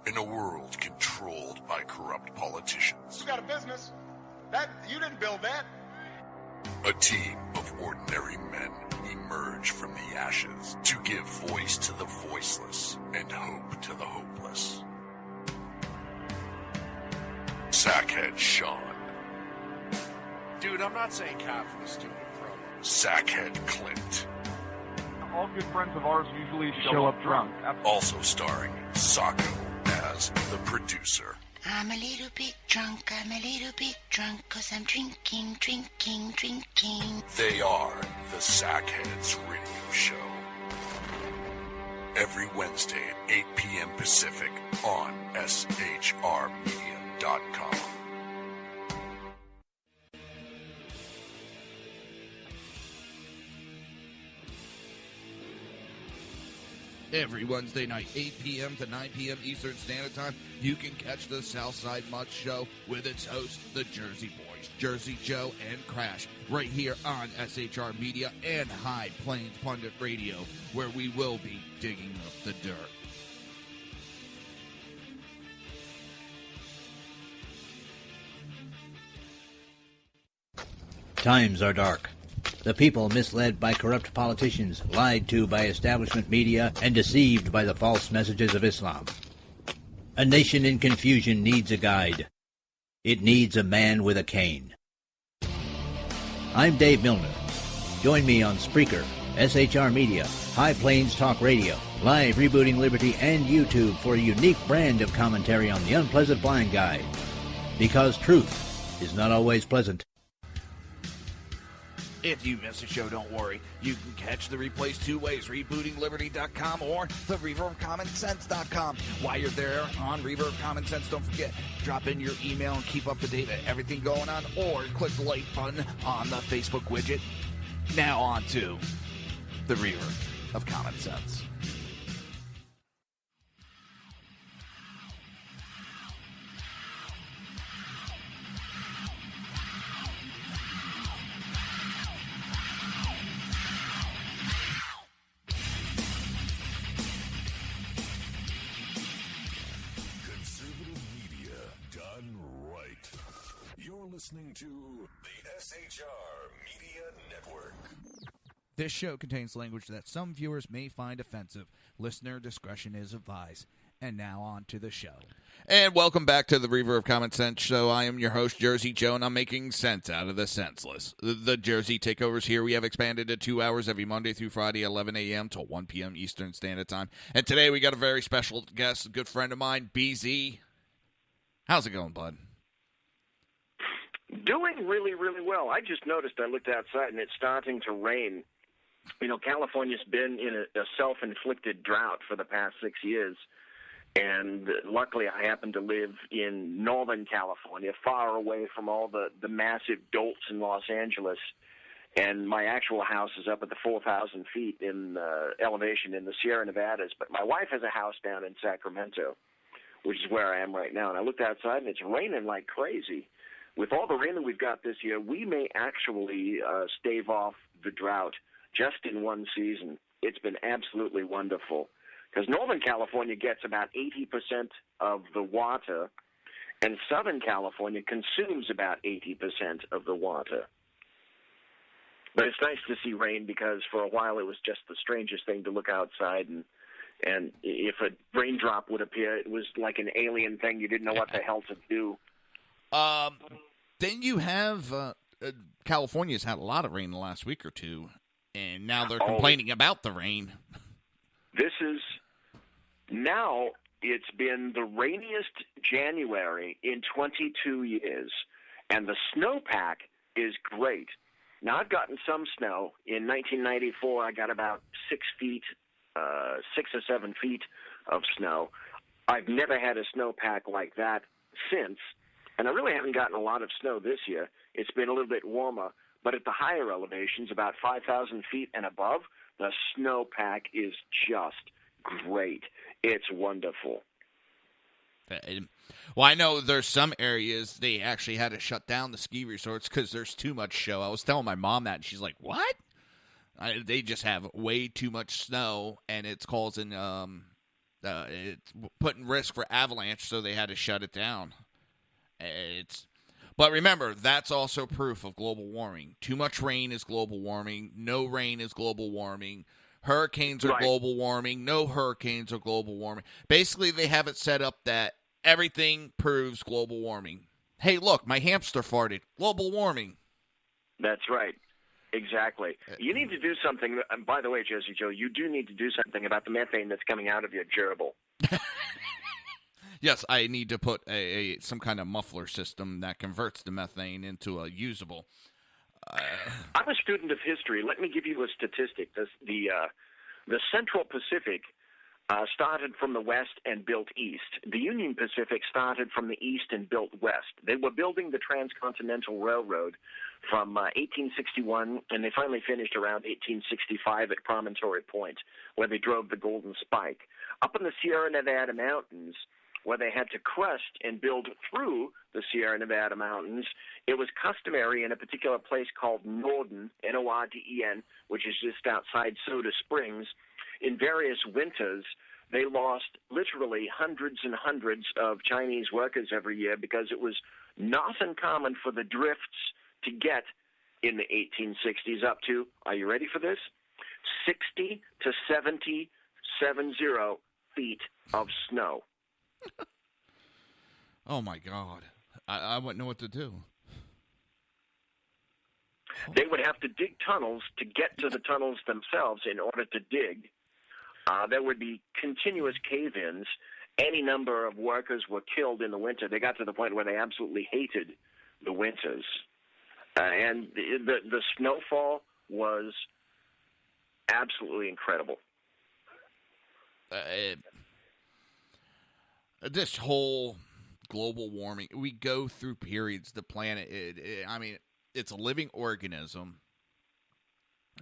In a world controlled by corrupt politicians, You got a business. That you didn't build that. a team of ordinary men emerge from the ashes to give voice to the voiceless and hope to the hopeless. Sackhead Sean, Dude, I'm not saying cow for the stupid program. Sackhead Clint, All good friends of ours usually show up drunk. also starring Sacco as the producer. I'm a little bit drunk, 'cause I'm drinking. They are the Sackheads Radio Show. Every Wednesday at 8 p.m. Pacific on SHRmedia.com. Every Wednesday night, 8 p.m. to 9 p.m. Eastern Standard Time, you can catch the Southside Mutt Show with its hosts, the Jersey Boys, Jersey Joe and Crash, right here on SHR Media and High Plains Pundit Radio, where we will be digging up the dirt. Times are dark. The people misled by corrupt politicians, lied to by establishment media, and deceived by the false messages of Islam. A nation in confusion needs a guide. It needs a man with a cane. I'm Dave Milner. Join me on Spreaker, SHR Media, High Plains Talk Radio, Live Rebooting Liberty, and YouTube for a unique brand of commentary on the unpleasant blind guide. Because truth is not always pleasant. If you miss a show, don't worry. You can catch the replays two ways, rebootingliberty.com or the reaverofcommonsense.com. While you're there on Reaver of Common Sense, don't forget, drop in your email and keep up to date with everything going on, or click the like button on the Facebook widget. Now on to the Reaver of Common Sense. listening to the SHR Media Network. This show contains language that some viewers may find offensive. Listener discretion is advised. And now on to the show. And welcome back to the Reaver of Common Sense show. I am your host, Jersey Joe, and I'm making sense out of the senseless. The Jersey takeovers here, we have expanded to 2 hours every Monday through Friday, 11 a.m. to 1 p.m. Eastern Standard Time. And today we got a very special guest, a good friend of mine, BZ. How's it going, bud? Doing really, really well. I just noticed, I looked outside, and it's starting to rain. You know, California's been in a self-inflicted drought for the past 6 years, and luckily I happen to live in Northern California, far away from all the massive dolts in Los Angeles, and my actual house is up at the 4,000 feet in elevation in the Sierra Nevadas, but my wife has a house down in Sacramento, which is where I am right now, and I looked outside, and it's raining like crazy. With all the rain that we've got this year, we may actually stave off the drought just in one season. It's been absolutely wonderful because Northern California gets about 80% of the water, and Southern California consumes about 80% of the water. But it's nice to see rain because for a while it was just the strangest thing to look outside, and if a raindrop would appear, it was like an alien thing. You didn't know what the hell to do. Then you have California's had a lot of rain the last week or two, and now they're complaining about the rain. Now it's been the rainiest January in 22 years, and the snowpack is great. Now, I've gotten some snow. In 1994, I got about 6 or 7 feet of snow. I've never had a snowpack like that since, and I really haven't gotten a lot of snow this year. It's been a little bit warmer, but at the higher elevations, about 5,000 feet and above, the snowpack is just great. It's wonderful. Well, I know there's some areas they actually had to shut down the ski resorts because there's too much snow. I was telling my mom that, and she's like, what? They just have way too much snow, and it's causing it's putting risk for avalanche, so they had to shut it down. But remember, that's also proof of global warming. Too much rain is global warming. No rain is global warming. Hurricanes are global warming. No hurricanes are global warming. Basically, they have it set up that everything proves global warming. Hey, look, my hamster farted. Global warming. That's right. Exactly. You need to do something. By the way, Jersey Joe, you do need to do something about the methane that's coming out of your gerbil. Yes, I need to put some kind of muffler system that converts the methane into a usable. I'm a student of history. Let me give you a statistic. The Central Pacific started from the west and built east. The Union Pacific started from the east and built west. They were building the Transcontinental Railroad from 1861, and they finally finished around 1865 at Promontory Point, where they drove the Golden Spike. Up in the Sierra Nevada mountains, where they had to crust and build through the Sierra Nevada mountains, it was customary in a particular place called Norden, N-O-R-D-E-N, which is just outside Soda Springs. In various winters, they lost literally hundreds and hundreds of Chinese workers every year because it was not uncommon for the drifts to get in the 1860s up to, are you ready for this? 60 to 70 feet of snow. Oh, my God. I wouldn't know what to do. They would have to dig tunnels to get to the tunnels themselves in order to dig. There would be continuous cave-ins. Any number of workers were killed in the winter. They got to the point where they absolutely hated the winters. And the snowfall was absolutely incredible. This whole global warming, we go through periods. The planet, it's a living organism.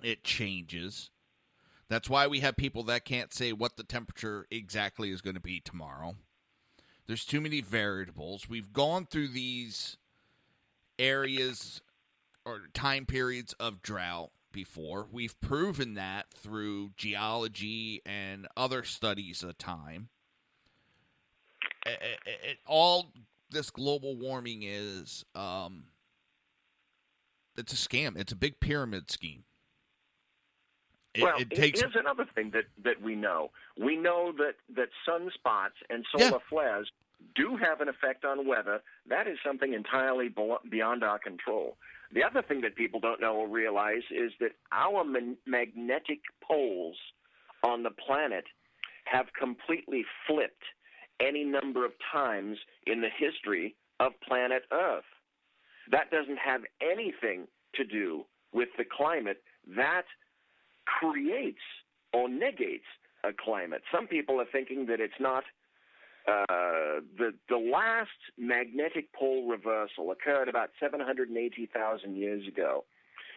It changes. That's why we have people that can't say what the temperature exactly is going to be tomorrow. There's too many variables. We've gone through these areas or time periods of drought before. We've proven that through geology and other studies of time. All this global warming is it's a scam. It's a big pyramid scheme. Here's another thing that we know. We know that sunspots and solar flares do have an effect on weather. That is something entirely beyond our control. The other thing that people don't know or realize is that our magnetic poles on the planet have completely flipped any number of times in the history of planet Earth. That doesn't have anything to do with the climate. That creates or negates a climate. Some people are thinking that it's not. The last magnetic pole reversal occurred about 780,000 years ago.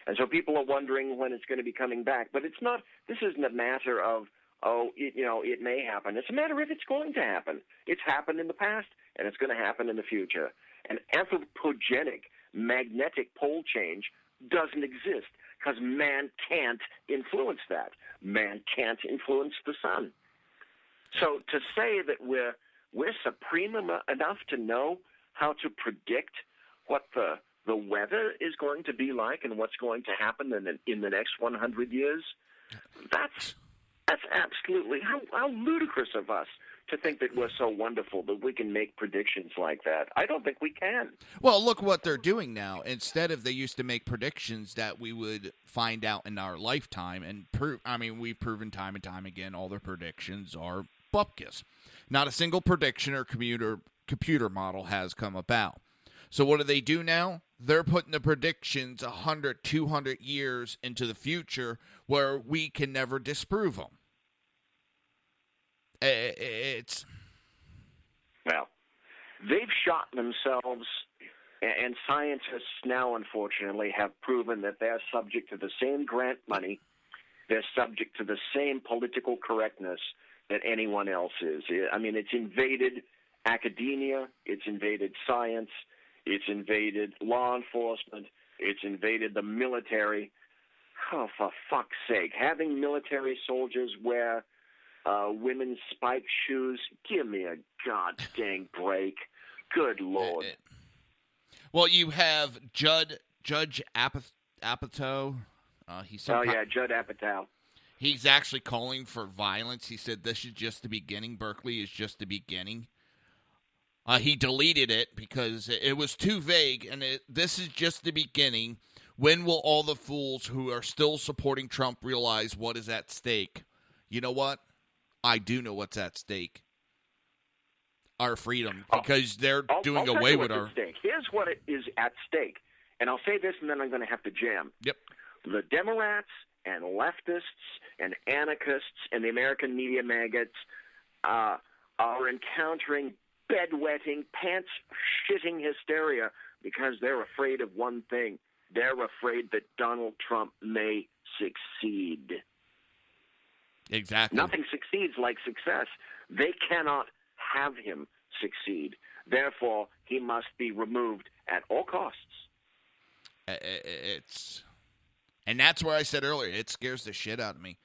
And so people are wondering when it's going to be coming back. But it's not. This isn't a matter of, it may happen. It's a matter of it's going to happen. It's happened in the past, and it's going to happen in the future. An anthropogenic magnetic pole change doesn't exist because man can't influence that. Man can't influence the sun. So to say that we're supreme enough to know how to predict what the weather is going to be like and what's going to happen in the next 100 years, that's absolutely how ludicrous of us to think that we're so wonderful that we can make predictions like that. I don't think we can. Well, look what they're doing now. Instead of they used to make predictions that we would find out in our lifetime, and we've proven time and time again all their predictions are bupkis. Not a single prediction or computer model has come about. So what do they do now? They're putting the predictions 100, 200 years into the future where we can never disprove them. Well, they've shot themselves, and scientists now, unfortunately, have proven that they're subject to the same grant money. They're subject to the same political correctness that anyone else is. I mean, it's invaded academia, it's invaded science, it's invaded law enforcement, it's invaded the military. Oh, for fuck's sake, having military soldiers wear women's spike shoes, give me a god-dang break. Good Lord. Well, you have Judge Apatow. Judd Apatow. He's actually calling for violence. He said this is just the beginning. Berkeley is just the beginning. He deleted it because it was too vague, and this is just the beginning. When will all the fools who are still supporting Trump realize what is at stake? You know what? I do know what's at stake. Our freedom, because they're doing away with our... Stake. Here's what it is at stake. And I'll say this, and then I'm going to have to jam. Yep. The Democrats and leftists and anarchists and the American media maggots are encountering bedwetting, pants-shitting hysteria because they're afraid of one thing. They're afraid that Donald Trump may succeed. Exactly. Nothing succeeds like success. They cannot have him succeed. Therefore, he must be removed at all costs. And that's where I said earlier, it scares the shit out of me.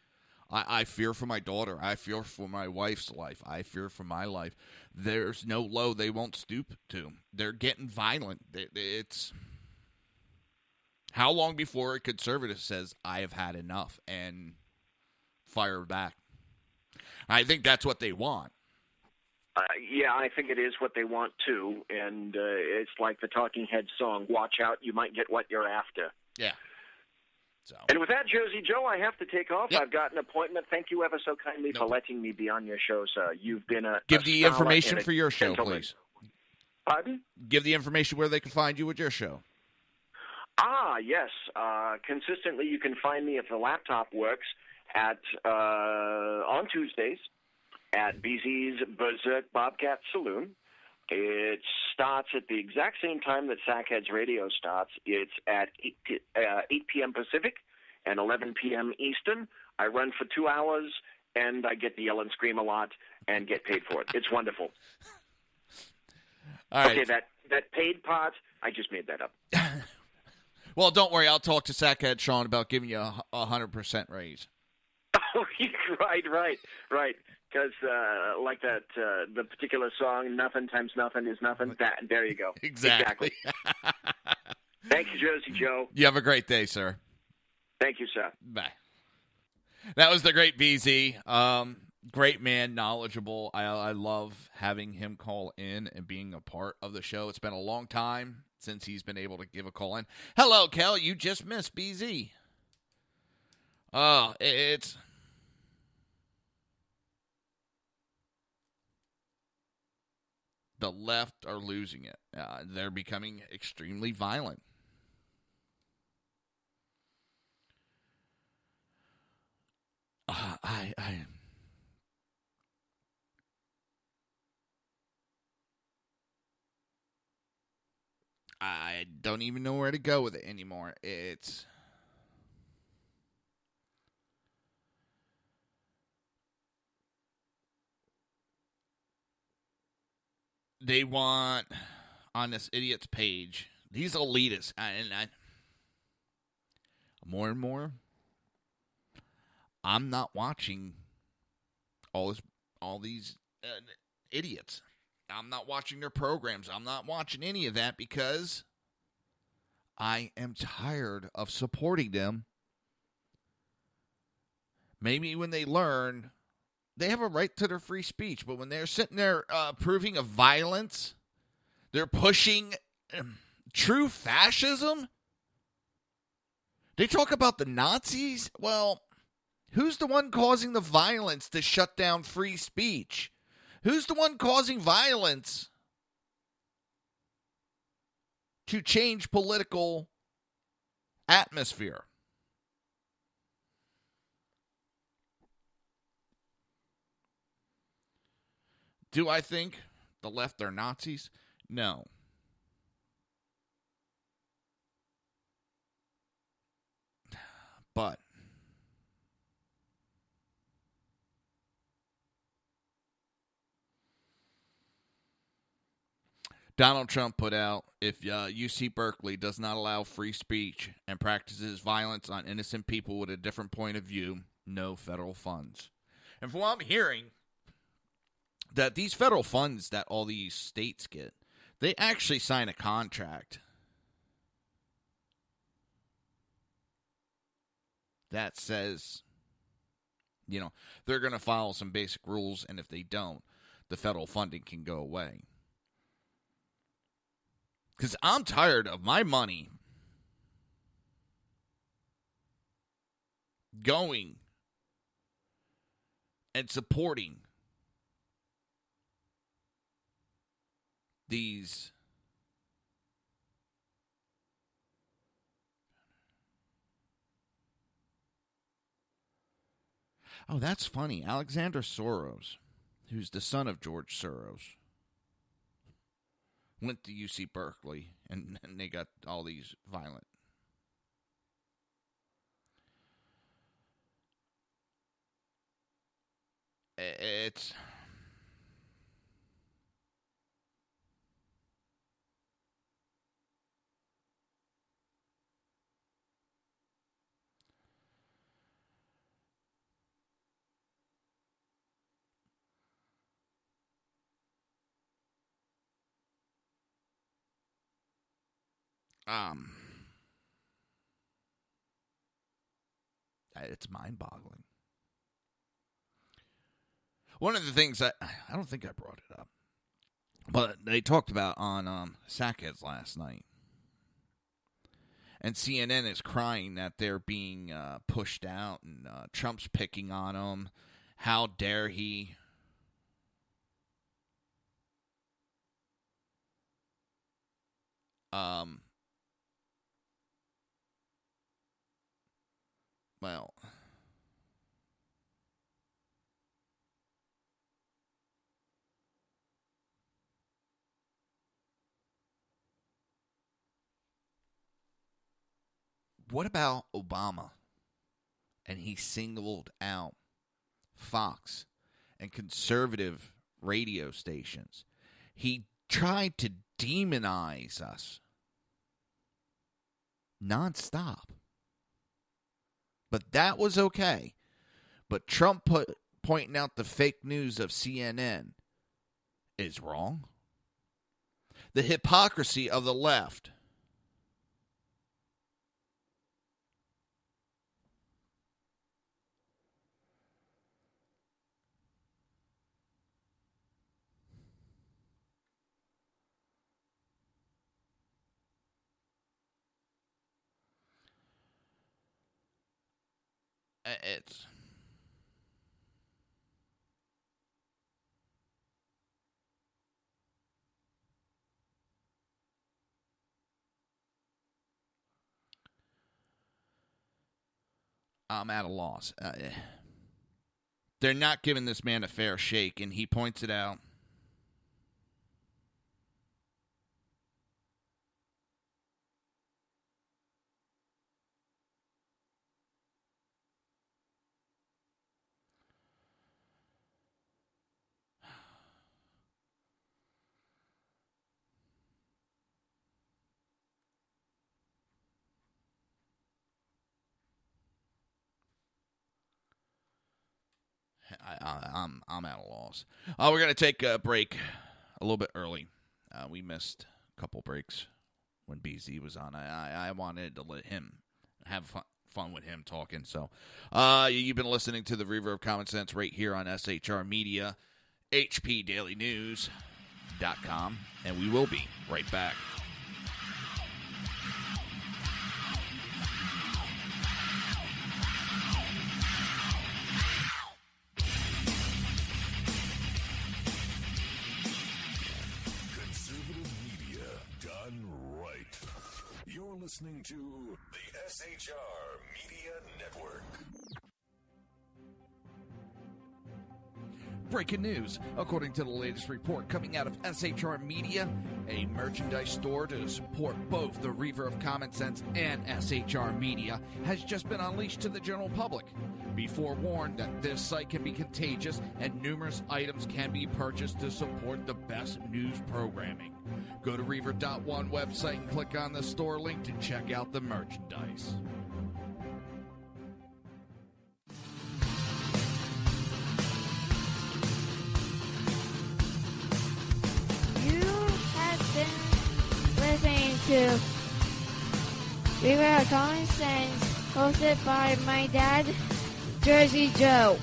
I fear for my daughter. I fear for my wife's life. I fear for my life. There's no low they won't stoop to. They're getting violent. It's... How long before a conservative says, I have had enough, and fire back? I think that's what they want. Yeah, I think it is what they want, too. And it's like the Talking Heads song, watch out, you might get what you're after. Yeah. So. And with that, Jersey Joe, I have to take off. Yep. I've got an appointment. Thank you ever so kindly for letting me be on your show, sir. You've been Give the information for your show, please. Pardon? Give the information where they can find you with your show. Yes. Consistently, you can find me if the laptop works on Tuesdays at BZ's Berserk Bobcat Saloon. It starts at the exact same time that Sackheads Radio starts. It's at 8 p.m. Pacific and 11 p.m. Eastern. I run for 2 hours, and I get to yell and scream a lot and get paid for it. It's wonderful. All right. Okay, that paid part, I just made that up. Well, don't worry. I'll talk to Sackhead Sean about giving you a 100% raise. Oh, right. Because like that, the particular song, nothing times nothing is nothing. There you go. Exactly. Thank you Jersey Joe. You have a great day, sir. Thank you, sir. Bye. That was the great BZ. Great man, knowledgeable. I love having him call in and being a part of the show. It's been a long time since he's been able to give a call in. Hello, Kel. You just missed BZ. It's... The left are losing it. They're becoming extremely violent. I don't even know where to go with it anymore. It's... They want, on this idiot's page, these elitists, more and more, I'm not watching all these idiots. I'm not watching their programs. I'm not watching any of that because I am tired of supporting them. Maybe when they learn... They have a right to their free speech, but when they're sitting there approving of violence, they're pushing true fascism. They talk about the Nazis. Well, who's the one causing the violence to shut down free speech? Who's the one causing violence to change political atmosphere? Do I think the left are Nazis? No. But Donald Trump put out, if UC Berkeley does not allow free speech and practices violence on innocent people with a different point of view, no federal funds. And from what I'm hearing, that these federal funds that all these states get, they actually sign a contract that says, they're going to follow some basic rules, and if they don't, the federal funding can go away. Because I'm tired of my money going and supporting these that's funny. Alexander Soros, who's the son of George Soros, went to UC Berkeley, and they got all these violent. It's... It's mind-boggling. One of the things I don't think I brought it up, but they talked about on Sackheads last night, and CNN is crying that they're being pushed out, and Trump's picking on them. How dare he? Well, what about Obama? And he singled out Fox and conservative radio stations. He tried to demonize us nonstop. But that was okay. But Trump pointing out the fake news of CNN is wrong. The hypocrisy of the left It's... I'm at a loss. They're not giving this man a fair shake, and he points it out. I'm at a loss. We're going to take a break a little bit early. We missed a couple breaks when BZ was on. I wanted to let him have fun with him talking. So you've been listening to the Reaver of Common Sense right here on SHR Media, HPDailyNews.com, and we will be right back. You're listening to the SHR Media Network. Breaking news. According to the latest report coming out of SHR Media, a merchandise store to support both the Reaver of Common Sense and SHR Media has just been unleashed to the general public. Be forewarned that this site can be contagious and numerous items can be purchased to support the best news programming. Go to Reaver.one website and click on the store link to check out the merchandise. Listening to Reaver of Common Sense, hosted by my dad, Jersey Joe.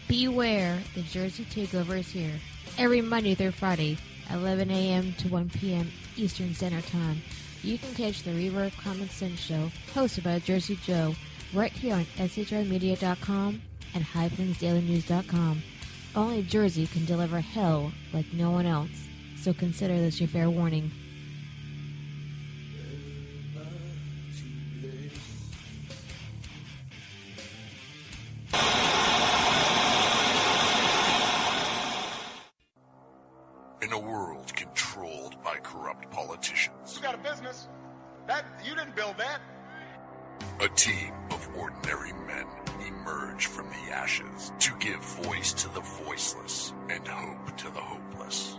Beware, the Jersey Takeover is here. Every Monday through Friday, 11 a.m. to 1 p.m. Eastern Standard Time. You can catch the Reaver of Common Sense show, hosted by Jersey Joe, right here on SHRmedia.com and HighPlainsDailyNews.com. Only Jersey can deliver hell like no one else, so consider this your fair warning. In a world controlled by corrupt politicians, You got a business. You didn't build that. a team of ordinary men emerge from the ashes to give voice to the voiceless and hope to the hopeless.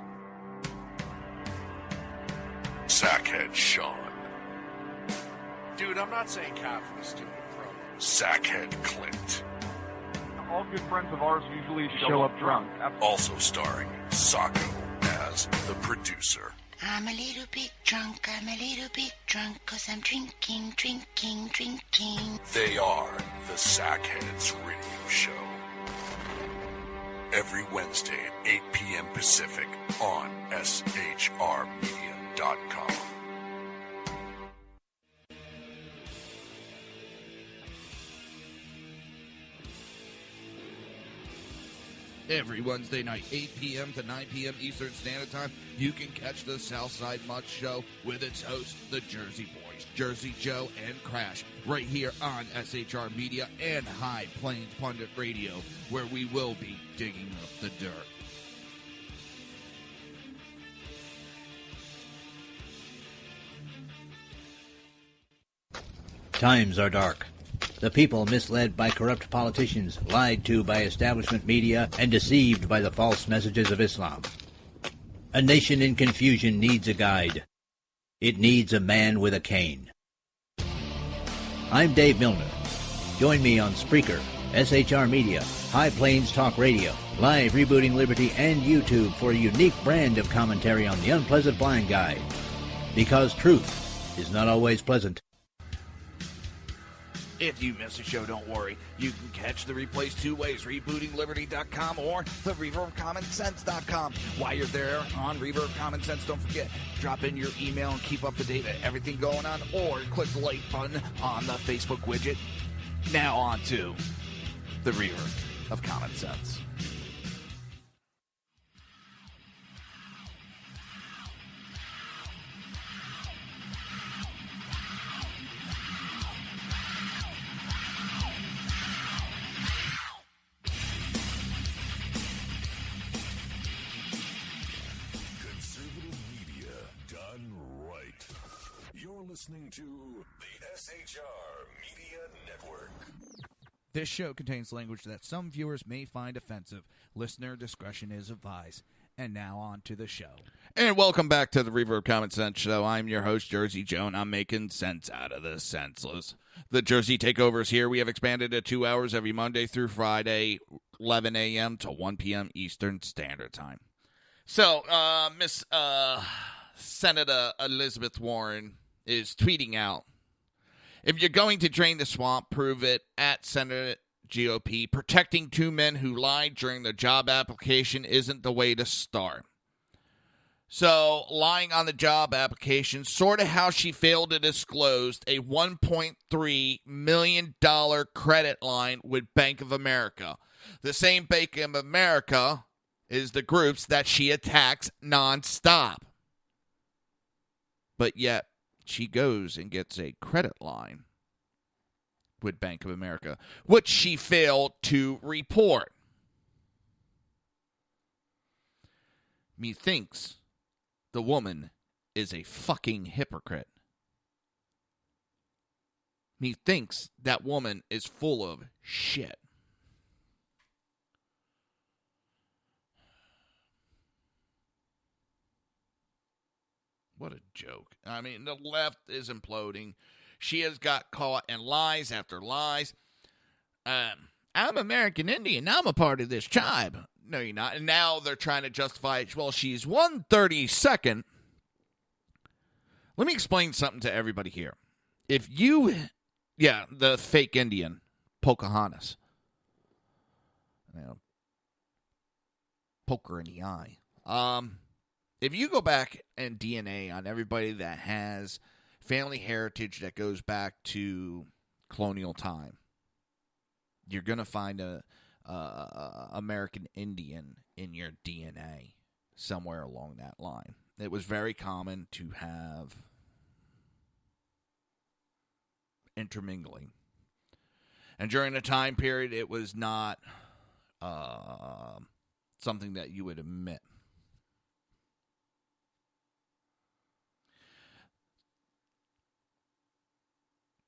Sackhead Sean, Dude, I'm not saying cop for the stupid program. Sackhead Clint, All good friends of ours usually show up drunk. also starring Sacco as the producer. I'm a little bit drunk, 'cause I'm drinking. They are the Sackheads Radio Show. Every Wednesday at 8 p.m. Pacific on SHRmedia.com. Every Wednesday night, 8 p.m. to 9 p.m. Eastern Standard Time, you can catch the Southside Mutt Show with its hosts, the Jersey Boys, Jersey Joe and Crash, right here on SHR Media and High Plains Pundit Radio, where we will be digging up the dirt. Times are dark. The people misled by corrupt politicians, lied to by establishment media, and deceived by the false messages of Islam. A nation in confusion needs a guide. It needs a man with a cane. I'm Dave Milner. Join me on Spreaker, SHR Media, High Plains Talk Radio, Live Rebooting Liberty, and YouTube for a unique brand of commentary on the unpleasant blind guide. Because truth is not always pleasant. If you miss a show, don't worry. You can catch the replays two ways, rebootingliberty.com or the reverbofcommonsense.com. While you're there on Reaver of Common Sense, don't forget, drop in your email and keep up to date with everything going on, or click the like button on the Facebook widget. Now on to the Reaver of Common Sense. Listening to the SHR Media Network. This show contains language that some viewers may find offensive. Listener discretion is advised. And now on to the show. And welcome back to the Reaver of Common Sense show. I'm your host, Jersey Joe, and I'm making sense out of the senseless. The Jersey Takeover is here. We have expanded to 2 hours every Monday through Friday, 11 a.m. to 1 p.m. Eastern Standard Time. So, Miss Senator Elizabeth Warren is tweeting out, if you're going to drain the swamp, prove it at Senate GOP. Protecting two men who lied during the job application isn't the way to start. So, lying on the job application, sort of how she failed to disclose a $1.3 million credit line with Bank of America. The same Bank of America is the groups that she attacks nonstop. But yet, she goes and gets a credit line with Bank of America, which she failed to report. Methinks the woman is a fucking hypocrite. Methinks that woman is full of shit. What a joke. I mean, the left is imploding. She has got caught in lies after lies. I'm American Indian. I'm a part of this tribe. No, you're not. And now they're trying to justify it. Well, she's 132nd. Let me explain something to everybody here. If you, the fake Indian, Pocahontas. Poke her in the eye. If you go back and DNA on everybody that has family heritage that goes back to colonial time, you're going to find a American Indian in your DNA somewhere along that line. It was very common to have intermingling. And during the time period, it was not something that you would admit.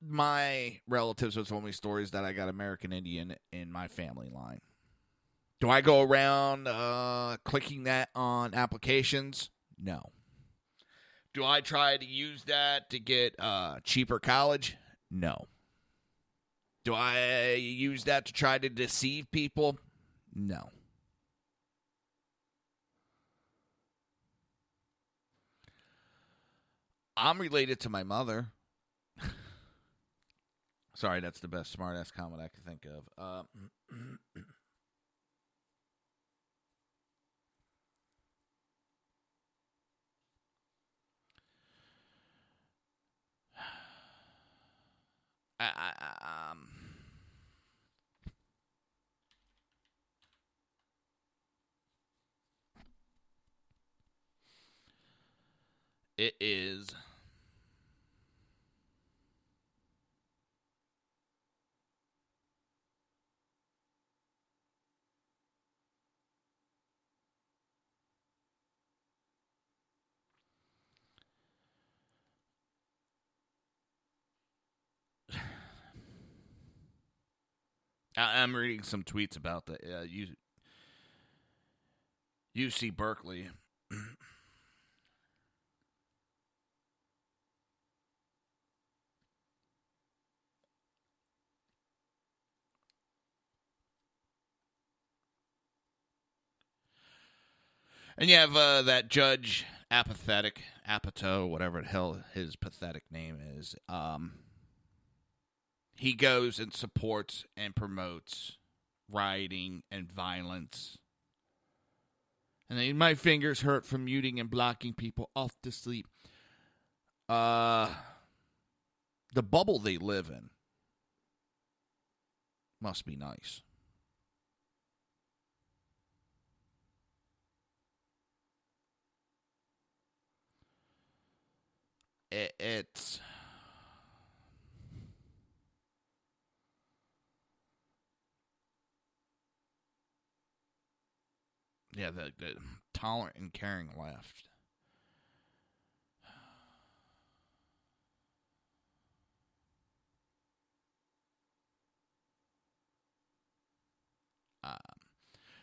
My relatives have told me stories that I got American Indian in my family line. Do I go around clicking that on applications? No. Do I try to use that to get cheaper college? No. Do I use that to try to deceive people? No. I'm related to my mother. Sorry, that's the best smart-ass comment I can think of. It is... I'm reading some tweets about the UC Berkeley. And you have that Judge Apatow, whatever the hell his pathetic name is. he goes and supports and promotes rioting and violence. And then my fingers hurt from muting and blocking people off to sleep. The bubble they live in must be nice. It's the tolerant and caring left.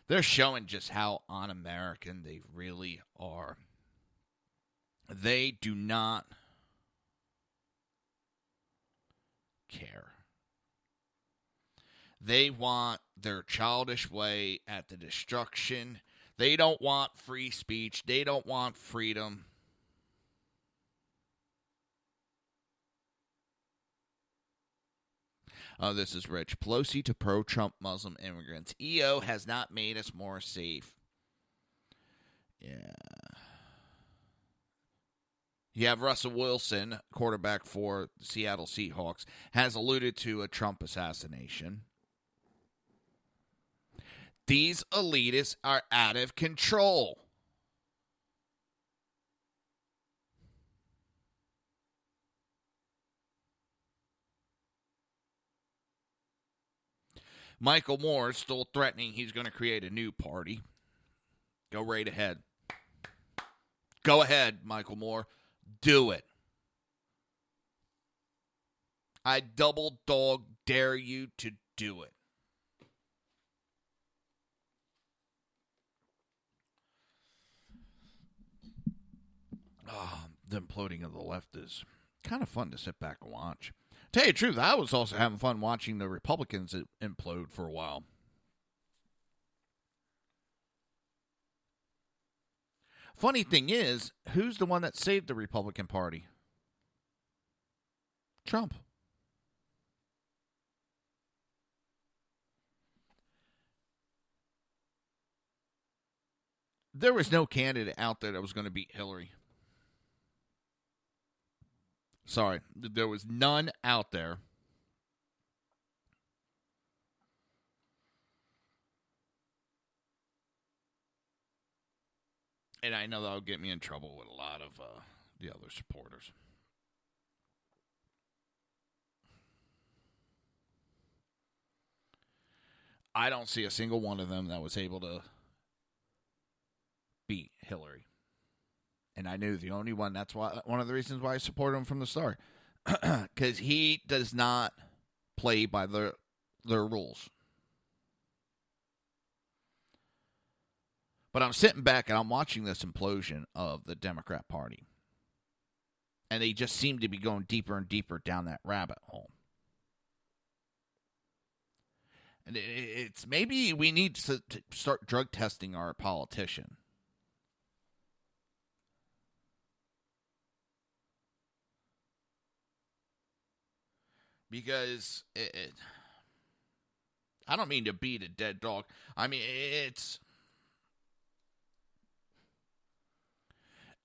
They're showing just how un-American they really are. They do not care. They want their childish way at the destruction. They don't want free speech. They don't want freedom. Oh, this is Rich. Pelosi to pro-Trump Muslim immigrants. EO has not made us more safe. Yeah. You have Russell Wilson, quarterback for the Seattle Seahawks, has alluded to a Trump assassination. These elitists are out of control. Michael Moore is still threatening he's going to create a new party. Go right ahead. Go ahead, Michael Moore. Do it. I double dog dare you to do it. The imploding of the left is kind of fun to sit back and watch. Tell you the truth, I was also having fun watching the Republicans implode for a while. Funny thing is, who's the one that saved the Republican Party? Trump. There was no candidate out there that was going to beat Hillary. Sorry, there was none out there. And I know that'll get me in trouble with a lot of the other supporters. I don't see a single one of them that was able to beat Hillary. And I knew the only one, that's why one of the reasons why I supported him from the start. Because he does not play by their rules. But I'm sitting back and I'm watching this implosion of the Democrat Party. And they just seem to be going deeper and deeper down that rabbit hole. And it's maybe we need to start drug testing our politician. Because I don't mean to beat a dead dog. I mean, it's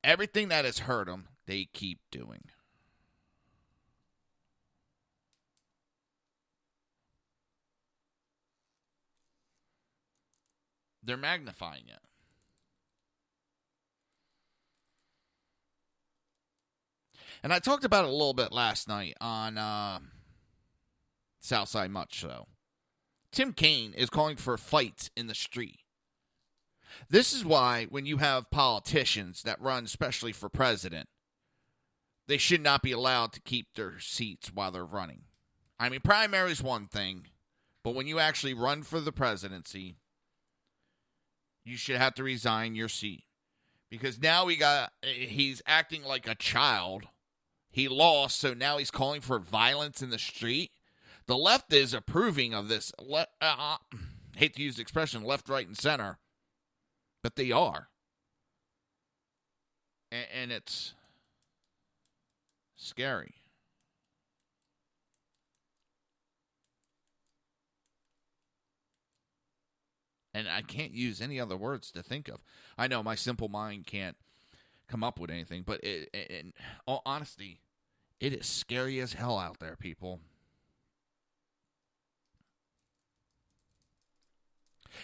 everything that has hurt them, they keep doing. They're magnifying it. And I talked about it a little bit last night on Southside Much So. Tim Kaine is calling for fights in the street. This is why when you have politicians that run especially for president, they should not be allowed to keep their seats while they're running. I mean, primary is one thing, but when you actually run for the presidency, you should have to resign your seat. Because now he's acting like a child. He lost, so now he's calling for violence in the street. The left is approving of this. Hate to use the expression left, right, and center, but they are. And it's scary. And I can't use any other words to think of. I know my simple mind can't come up with anything, but in all honesty, it is scary as hell out there, people.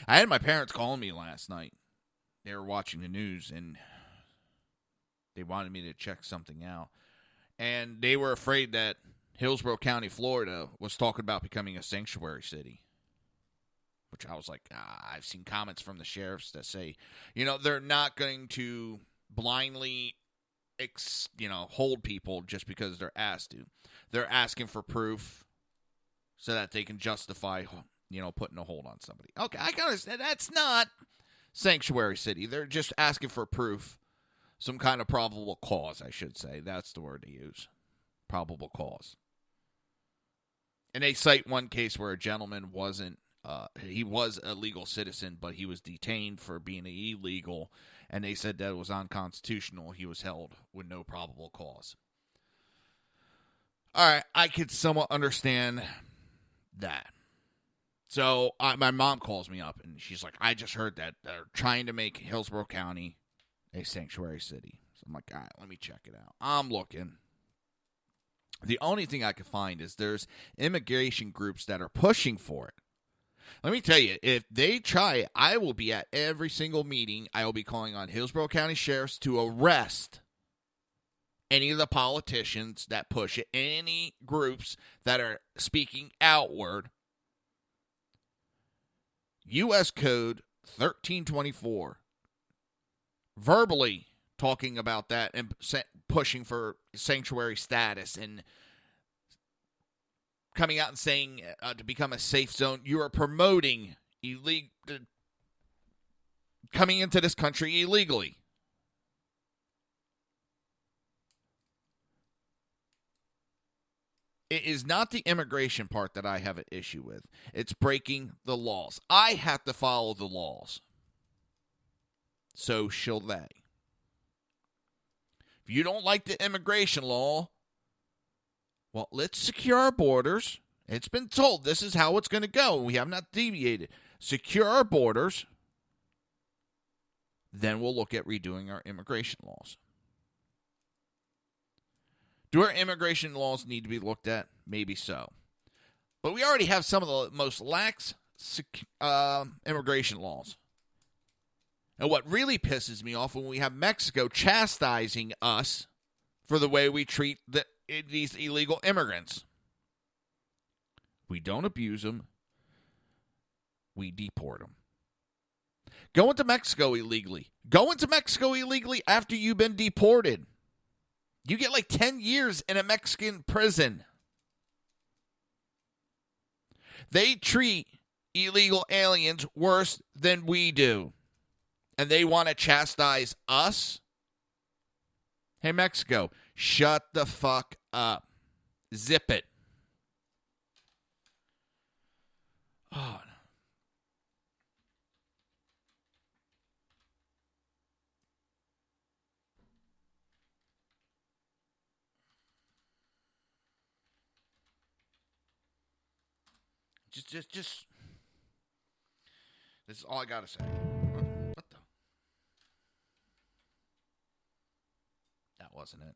I had my parents calling me last night. They were watching the news, and they wanted me to check something out. And they were afraid that Hillsborough County, Florida, was talking about becoming a sanctuary city. Which I was like, I've seen comments from the sheriffs that say, they're not going to blindly, hold people just because they're asked to. They're asking for proof so that they can justify, putting a hold on somebody. Okay, I can understand. That's not sanctuary city. They're just asking for proof. Some kind of probable cause, I should say. That's the word to use. Probable cause. And they cite one case where a gentleman he was a legal citizen, but he was detained for being illegal, and they said that it was unconstitutional. He was held with no probable cause. All right, I could somewhat understand that. So my mom calls me up, and she's like, I just heard that they're trying to make Hillsborough County a sanctuary city. So I'm like, all right, let me check it out. I'm looking. The only thing I could find is there's immigration groups that are pushing for it. Let me tell you, if they try it, I will be at every single meeting. I will be calling on Hillsborough County sheriffs to arrest any of the politicians that push it, any groups that are speaking outward. U.S. Code 1324, verbally talking about that and pushing for sanctuary status and coming out and saying to become a safe zone, you are promoting coming into this country illegally. It is not the immigration part that I have an issue with. It's breaking the laws. I have to follow the laws. So shall they. If you don't like the immigration law, well, let's secure our borders. It's been told this is how it's going to go. We have not deviated. Secure our borders. Then we'll look at redoing our immigration laws. Do our immigration laws need to be looked at? Maybe so. But we already have some of the most lax immigration laws. And what really pisses me off when we have Mexico chastising us for the way we treat these illegal immigrants. We don't abuse them. We deport them. Go into Mexico illegally. Go into Mexico illegally after you've been deported. You get like 10 years in a Mexican prison. They treat illegal aliens worse than we do. And they want to chastise us? Hey, Mexico, shut the fuck up. Zip it. Oh, Just. This is all I gotta say. What the? That wasn't it.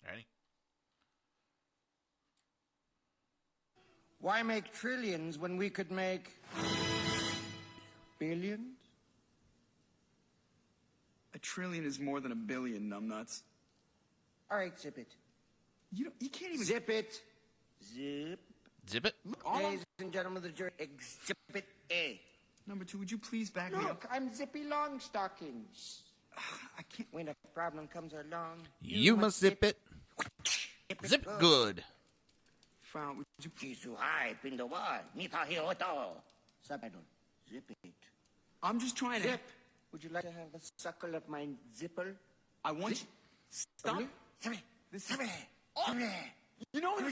Ready? Why make trillions when we could make billions? A trillion is more than a billion, numbnuts. All right, zip it. You can't even... Zip it. Zip. Zip it? Look, Ladies and gentlemen of the jury, exhibit A. Number two, would you please back me up? Look, I'm Zippy Longstockings. I can't... When a problem comes along... You must zip it. Zip good. Frown, would you... Jisu hai, pindowa, nita hioto. Subtitle, zip it. I'm just trying to... Zip. Would you like to have a suckle of my zipper? I want you... Stop. Zip it. This is... Oh. You know what?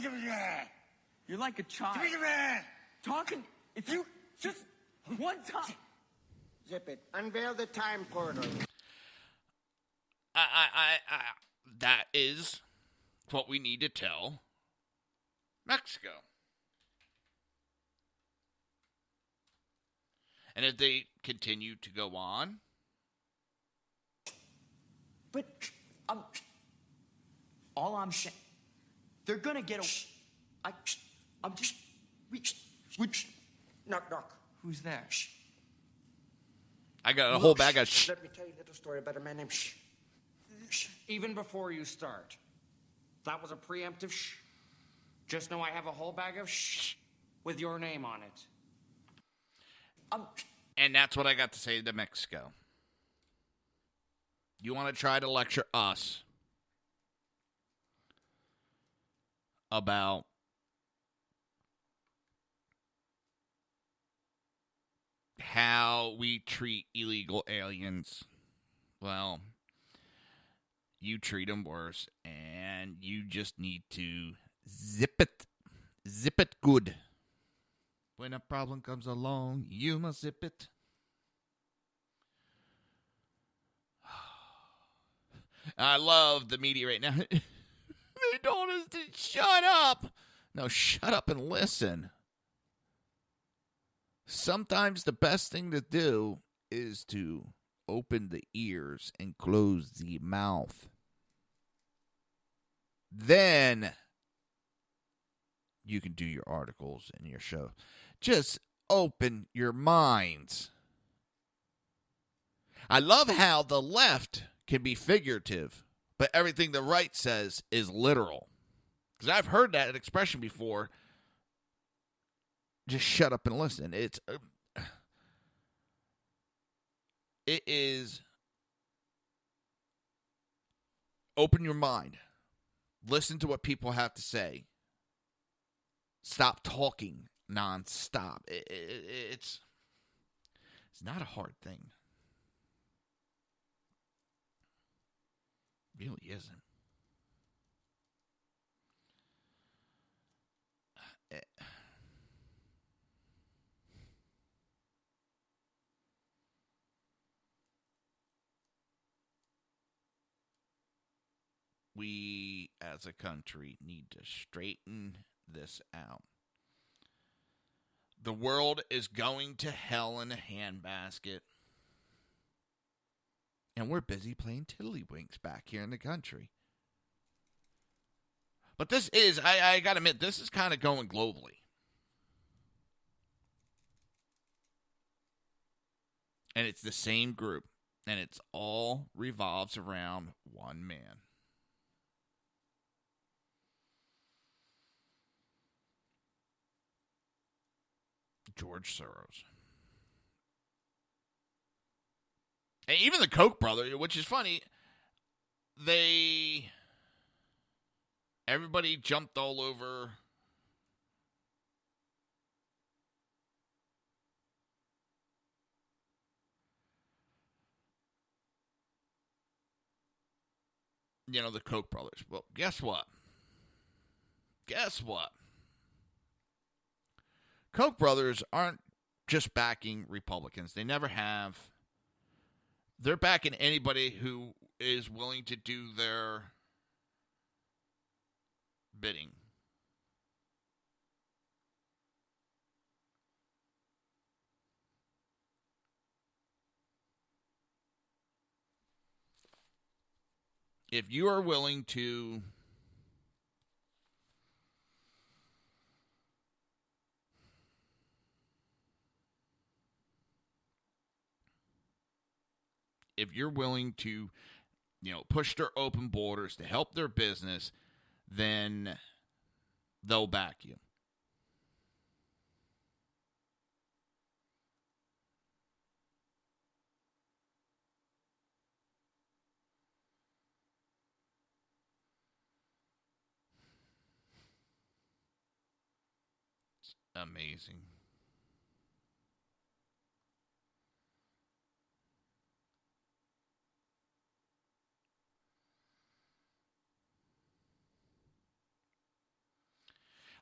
You're like a child. Talking... If you... Just... One time... Zip it. Unveil the time portal. That is what we need to tell Mexico. And if they continue to go on... But all I'm saying, they're going to get a... I'm just... Knock, knock. Who's there? I got a whole bag of Let me tell you a little story about a man named Even before you start, that was a preemptive Just know I have a whole bag of with your name on it. And that's what I got to say to Mexico. You want to try to lecture us about how we treat illegal aliens? Well, you treat them worse, and you just need to zip it good. When a problem comes along, you must zip it. I love the media right now. They told us to shut up. No, shut up and listen. Sometimes the best thing to do is to open the ears and close the mouth. Then you can do your articles and your show. Just open your minds. I love how the left can be figurative, but everything the right says is literal. Because I've heard that expression before. Just shut up and listen. It is open your mind. Listen to what people have to say. Stop talking nonstop. It's not a hard thing. It really isn't. We, as a country, need to straighten this out. The world is going to hell in a handbasket. And we're busy playing tiddlywinks back here in the country. But this is, I got to admit, this is kind of going globally. And it's the same group. And it's all revolves around one man. George Soros. And even the Koch brother, which is funny, everybody jumped all over the Koch brothers. Well, guess what? Koch brothers aren't just backing Republicans. They never have. They're backing anybody who is willing to do their bidding. If you are willing to push their open borders to help their business, then they'll back you. It's amazing.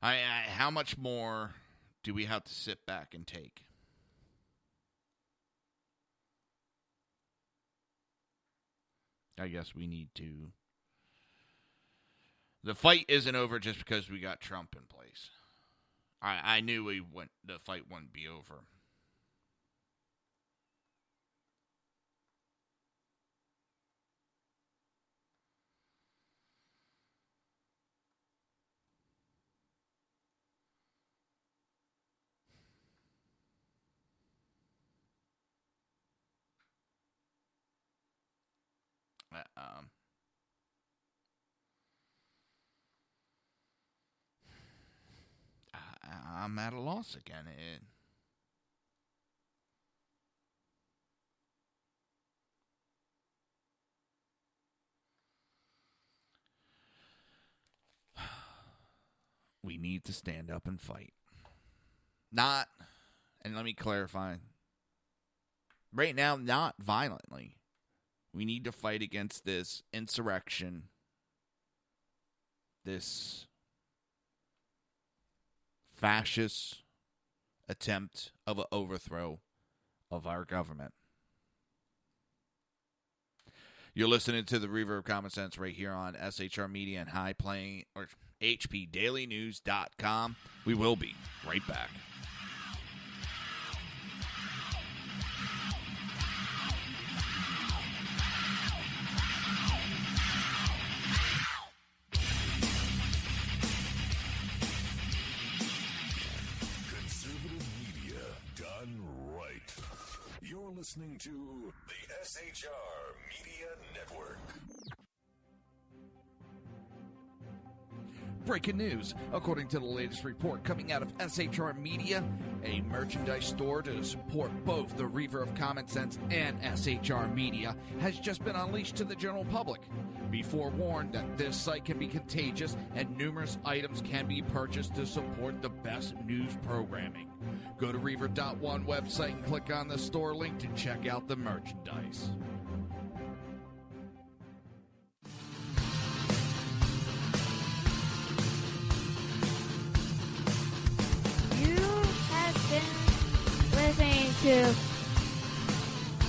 How much more do we have to sit back and take? I guess we need to. The fight isn't over just because we got Trump in place. I knew the fight wouldn't be over. I'm at a loss again. We need to stand up and fight. Not, and let me clarify, right now, not violently. We need to fight against this insurrection, this fascist attempt of an overthrow of our government. You're listening to the Reaver of Common Sense right here on SHR Media and High Playing or HPDailyNews.com. We will be right back. You're listening to the SHR Media Network. Breaking news. According to the latest report coming out of SHR Media, a merchandise store to support both the Reaver of Common Sense and SHR Media has just been unleashed to the general public. Be forewarned that this site can be contagious and numerous items can be purchased to support the best news programming. Go to Reaver.one website and click on the store link to check out the merchandise. You have been listening to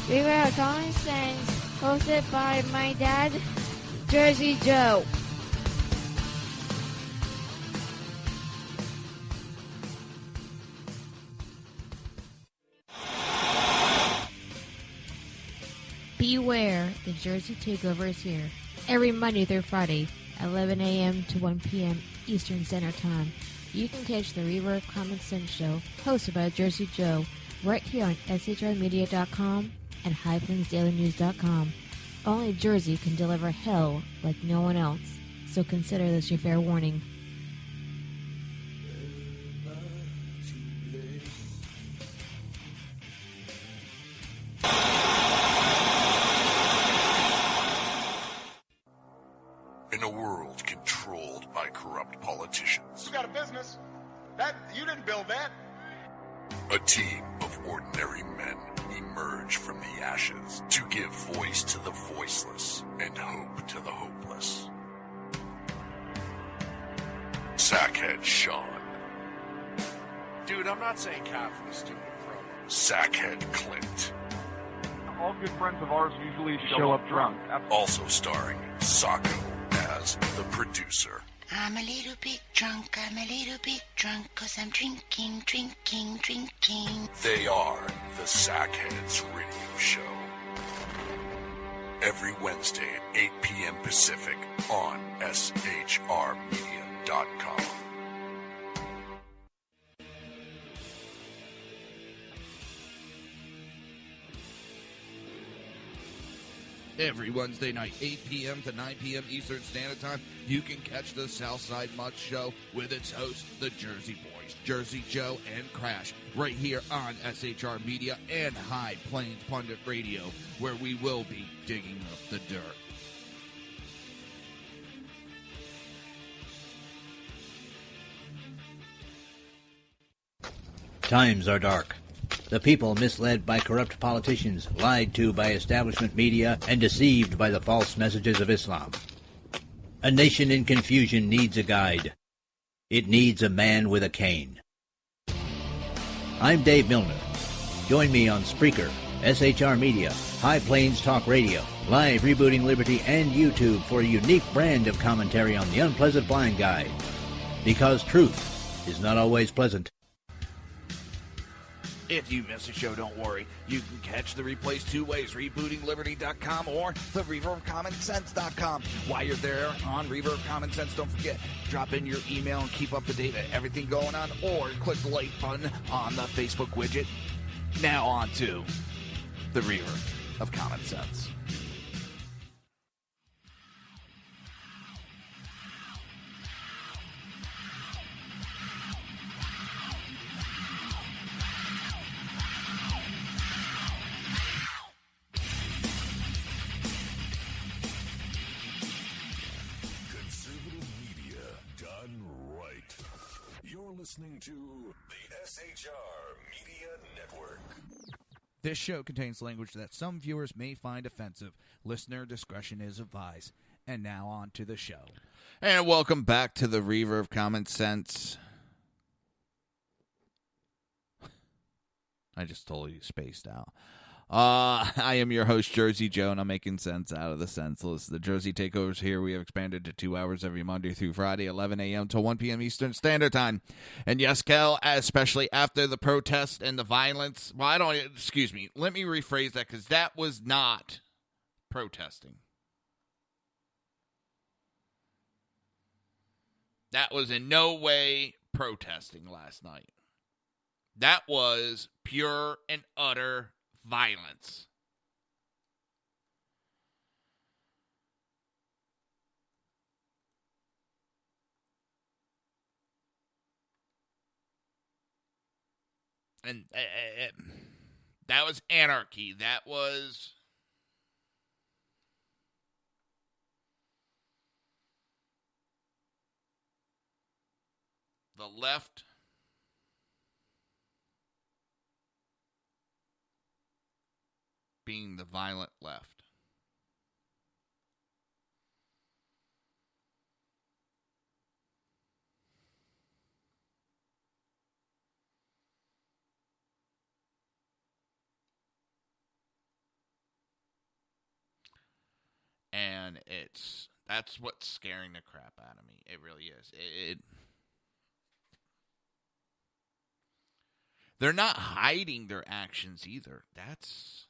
Reaver of Common Sense, hosted by my dad, Jersey Joe. Beware, the Jersey Takeover is here. Every Monday through Friday, 11 a.m. to 1 p.m. Eastern Standard Time. You can catch the Reaver of Common Sense show, hosted by Jersey Joe, right here on SHRmedia.com and HighPlainsDailyNews.com. Only Jersey can deliver hell like no one else, so consider this your fair warning. In a world controlled by corrupt politicians, You got a business. You didn't build that. a team of ordinary men emerge from the ashes to give voice to the voiceless and hope to the hopeless. Sackhead Sean, Dude, I'm not saying Catholic, stupid pro. Sackhead Clint, All good friends of ours usually show up drunk. also starring Sacco as the producer. I'm a little bit drunk, I'm a little bit drunk, 'cause I'm drinking, drinking, drinking. They are the Sackheads Radio Show. Every Wednesday at 8 p.m. Pacific on SHRmedia.com. Every Wednesday night, 8 p.m. to 9 p.m. Eastern Standard Time, you can catch the Southside Mutt Show with its hosts, the Jersey Boys, Jersey Joe and Crash, right here on SHR Media and High Plains Pundit Radio, where we will be digging up the dirt. Times are dark. The people misled by corrupt politicians, lied to by establishment media, and deceived by the false messages of Islam. A nation in confusion needs a guide. It needs a man with a cane. I'm Dave Milner. Join me on Spreaker, SHR Media, High Plains Talk Radio, Live Rebooting Liberty, and YouTube for a unique brand of commentary on the unpleasant blind guide. Because truth is not always pleasant. If you miss a show, don't worry. You can catch the replays two ways, rebootingliberty.com or the reaverofcommonsense.com. While you're there on Reaver of Common Sense, don't forget, drop in your email and keep up to date with everything going on, or click the like button on the Facebook widget. Now on to the Reaver of Common Sense. listening to the SHR Media Network. This show contains language that some viewers may find offensive. Listener discretion is advised. And now on to the show. And welcome back to the Reaver of Common Sense. I just totally spaced out. I am your host, Jersey Joe, and I'm making sense out of the senseless. The Jersey Takeover's here. We have expanded to 2 hours every Monday through Friday, 11 a.m. to 1 p.m. Eastern Standard Time. And yes, Kel, especially after the protest and the violence. Well, excuse me. Let me rephrase that, because that was not protesting. That was in no way protesting last night. That was pure and utter violence. And that was anarchy. That was the left being the violent left. And that's what's scaring the crap out of me. It really is. They're not hiding their actions either. That's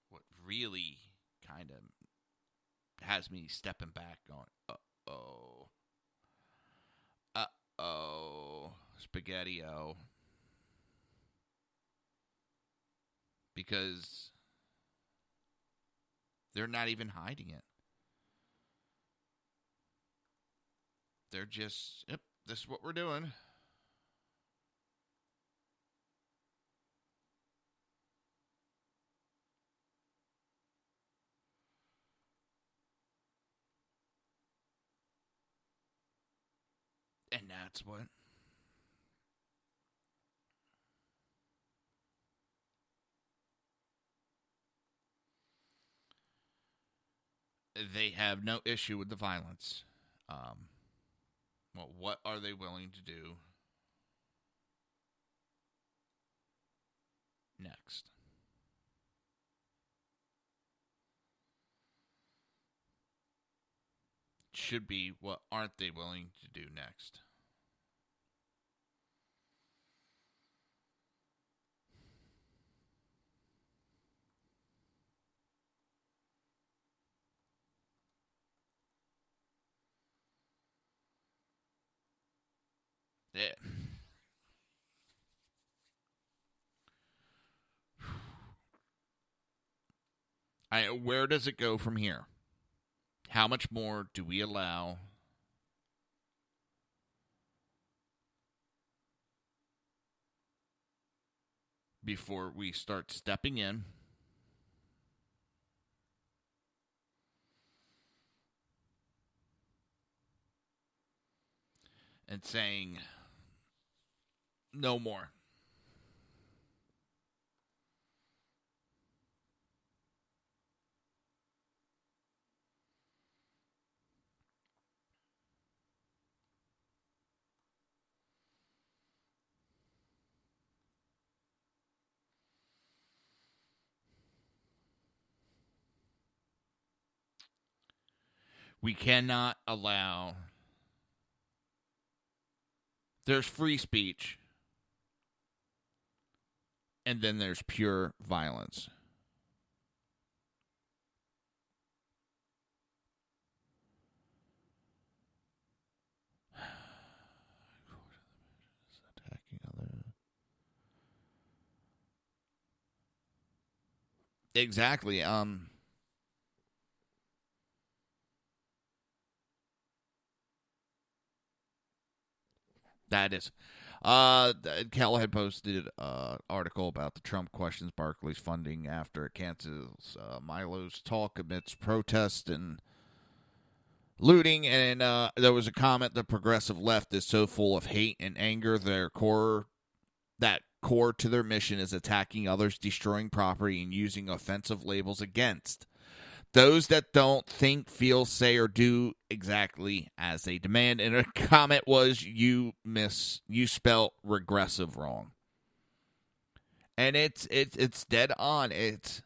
what really kind of has me stepping back going, spaghetti-o. Because they're not even hiding it. They're just, yep, this is what we're doing. And that's what they have no issue with the violence. Well, what are they willing to do next? Should be, what aren't they willing to do next? Yeah. Where does it go from here? How much more do we allow before we start stepping in and saying, no more? We cannot allow. There's free speech, and then there's pure violence. Exactly. That is. Cal had posted an article about the Trump questions Barclays funding after it cancels Milo's talk amidst protest and looting, and there was a comment: the progressive left is so full of hate and anger, that core to their mission is attacking others, destroying property, and using offensive labels against those that don't think, feel, say, or do exactly as they demand. And a comment was, you spelled regressive wrong. And it's dead on. It's,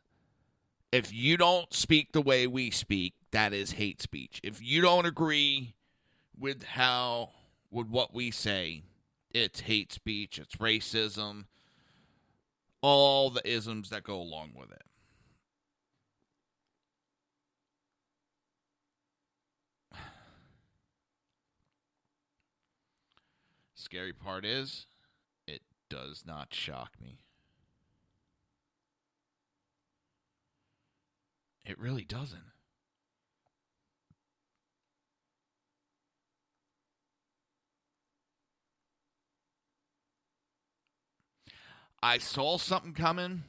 if you don't speak the way we speak, that is hate speech. If you don't agree with what we say, it's hate speech, it's racism, all the isms that go along with it. Scary part is, it does not shock me. It really doesn't. I saw something coming,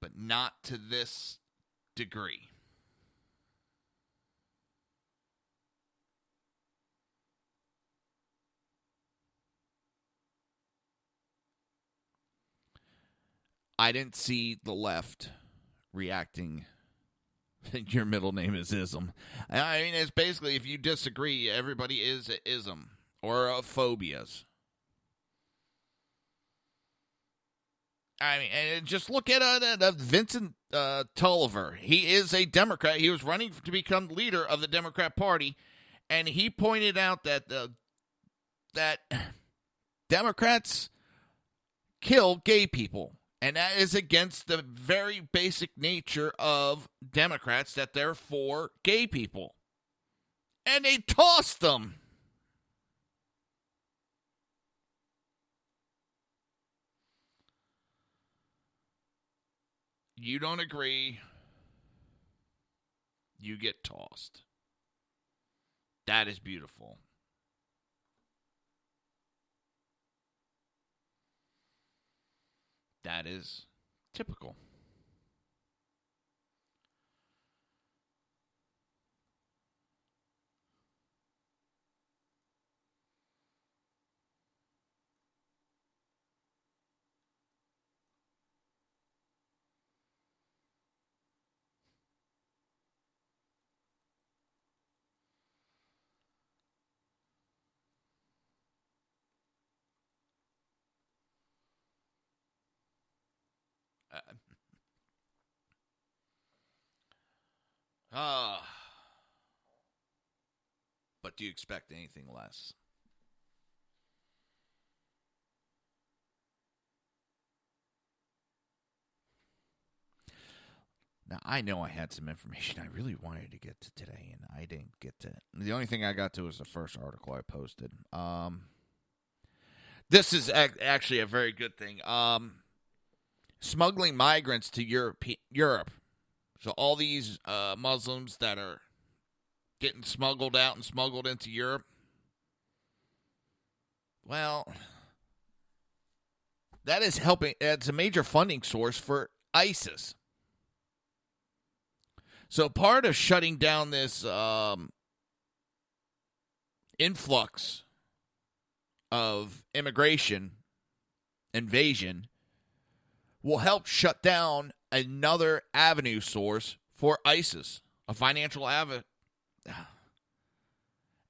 but not to this degree. I didn't see the left reacting. Your middle name is ism. I mean, it's basically, if you disagree, everybody is a ism or a phobias. I mean, and just look at Vincent Tulliver. He is a Democrat. He was running to become leader of the Democrat Party, and he pointed out that that Democrats kill gay people. And that is against the very basic nature of Democrats, that they're for gay people. And they tossed them. You don't agree, you get tossed. That is beautiful. That is typical. But do you expect anything less? Now, I know I had some information I really wanted to get to today, and I didn't get to it. The only thing I got to was the first article I posted. This is actually a very good thing. Smuggling migrants to Europe. So all these Muslims that are getting smuggled out and smuggled into Europe, well, that is helping. It's a major funding source for ISIS. So part of shutting down this influx of immigration invasion will help shut down another avenue source for ISIS, a financial avenue.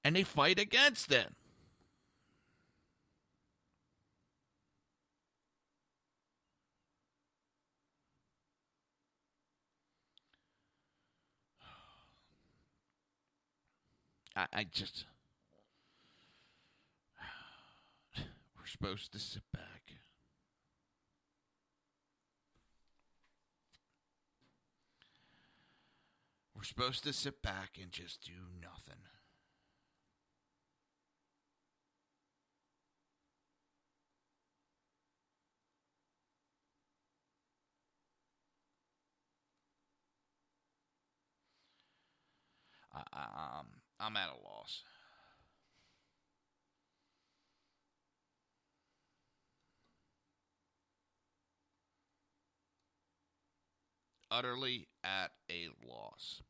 And they fight against it. I just... We're supposed to sit back. We're supposed to sit back and just do nothing. I'm at a loss. Utterly at a loss.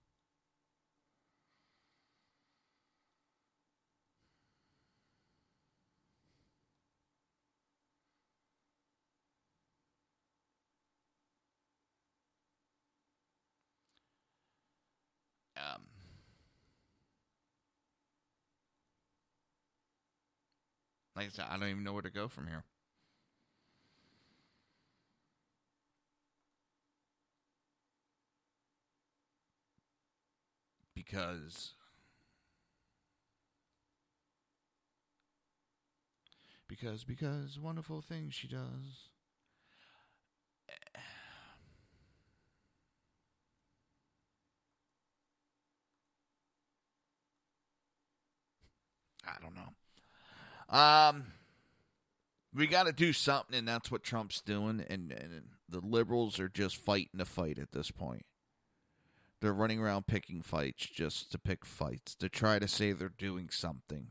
Like I said, I don't even know where to go from here. Because wonderful things she does. I don't know. We got to do something, and that's what Trump's doing, and the liberals are just fighting the fight at this point. They're running around picking fights just to pick fights, to try to say they're doing something.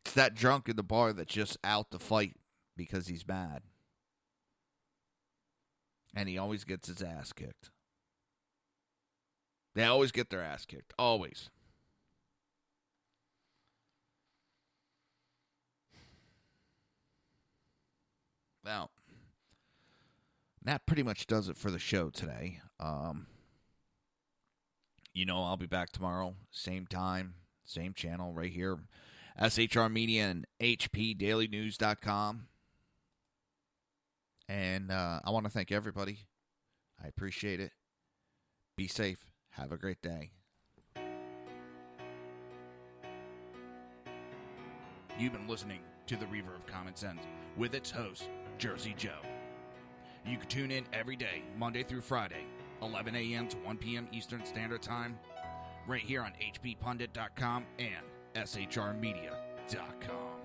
It's that drunk in the bar that's just out to fight because he's mad. And he always gets his ass kicked. They always get their ass kicked. Always. Now, that pretty much does it for the show today. I'll be back tomorrow. Same time, same channel right here. SHR Media and HPDailyNews.com. And I want to thank everybody. I appreciate it. Be safe. Have a great day. You've been listening to the Reaver of Common Sense with its host, Jersey Joe. You can tune in every day, Monday through Friday, 11 a.m. to 1 p.m. Eastern Standard Time, right here on HPPundit.com and SHRmedia.com.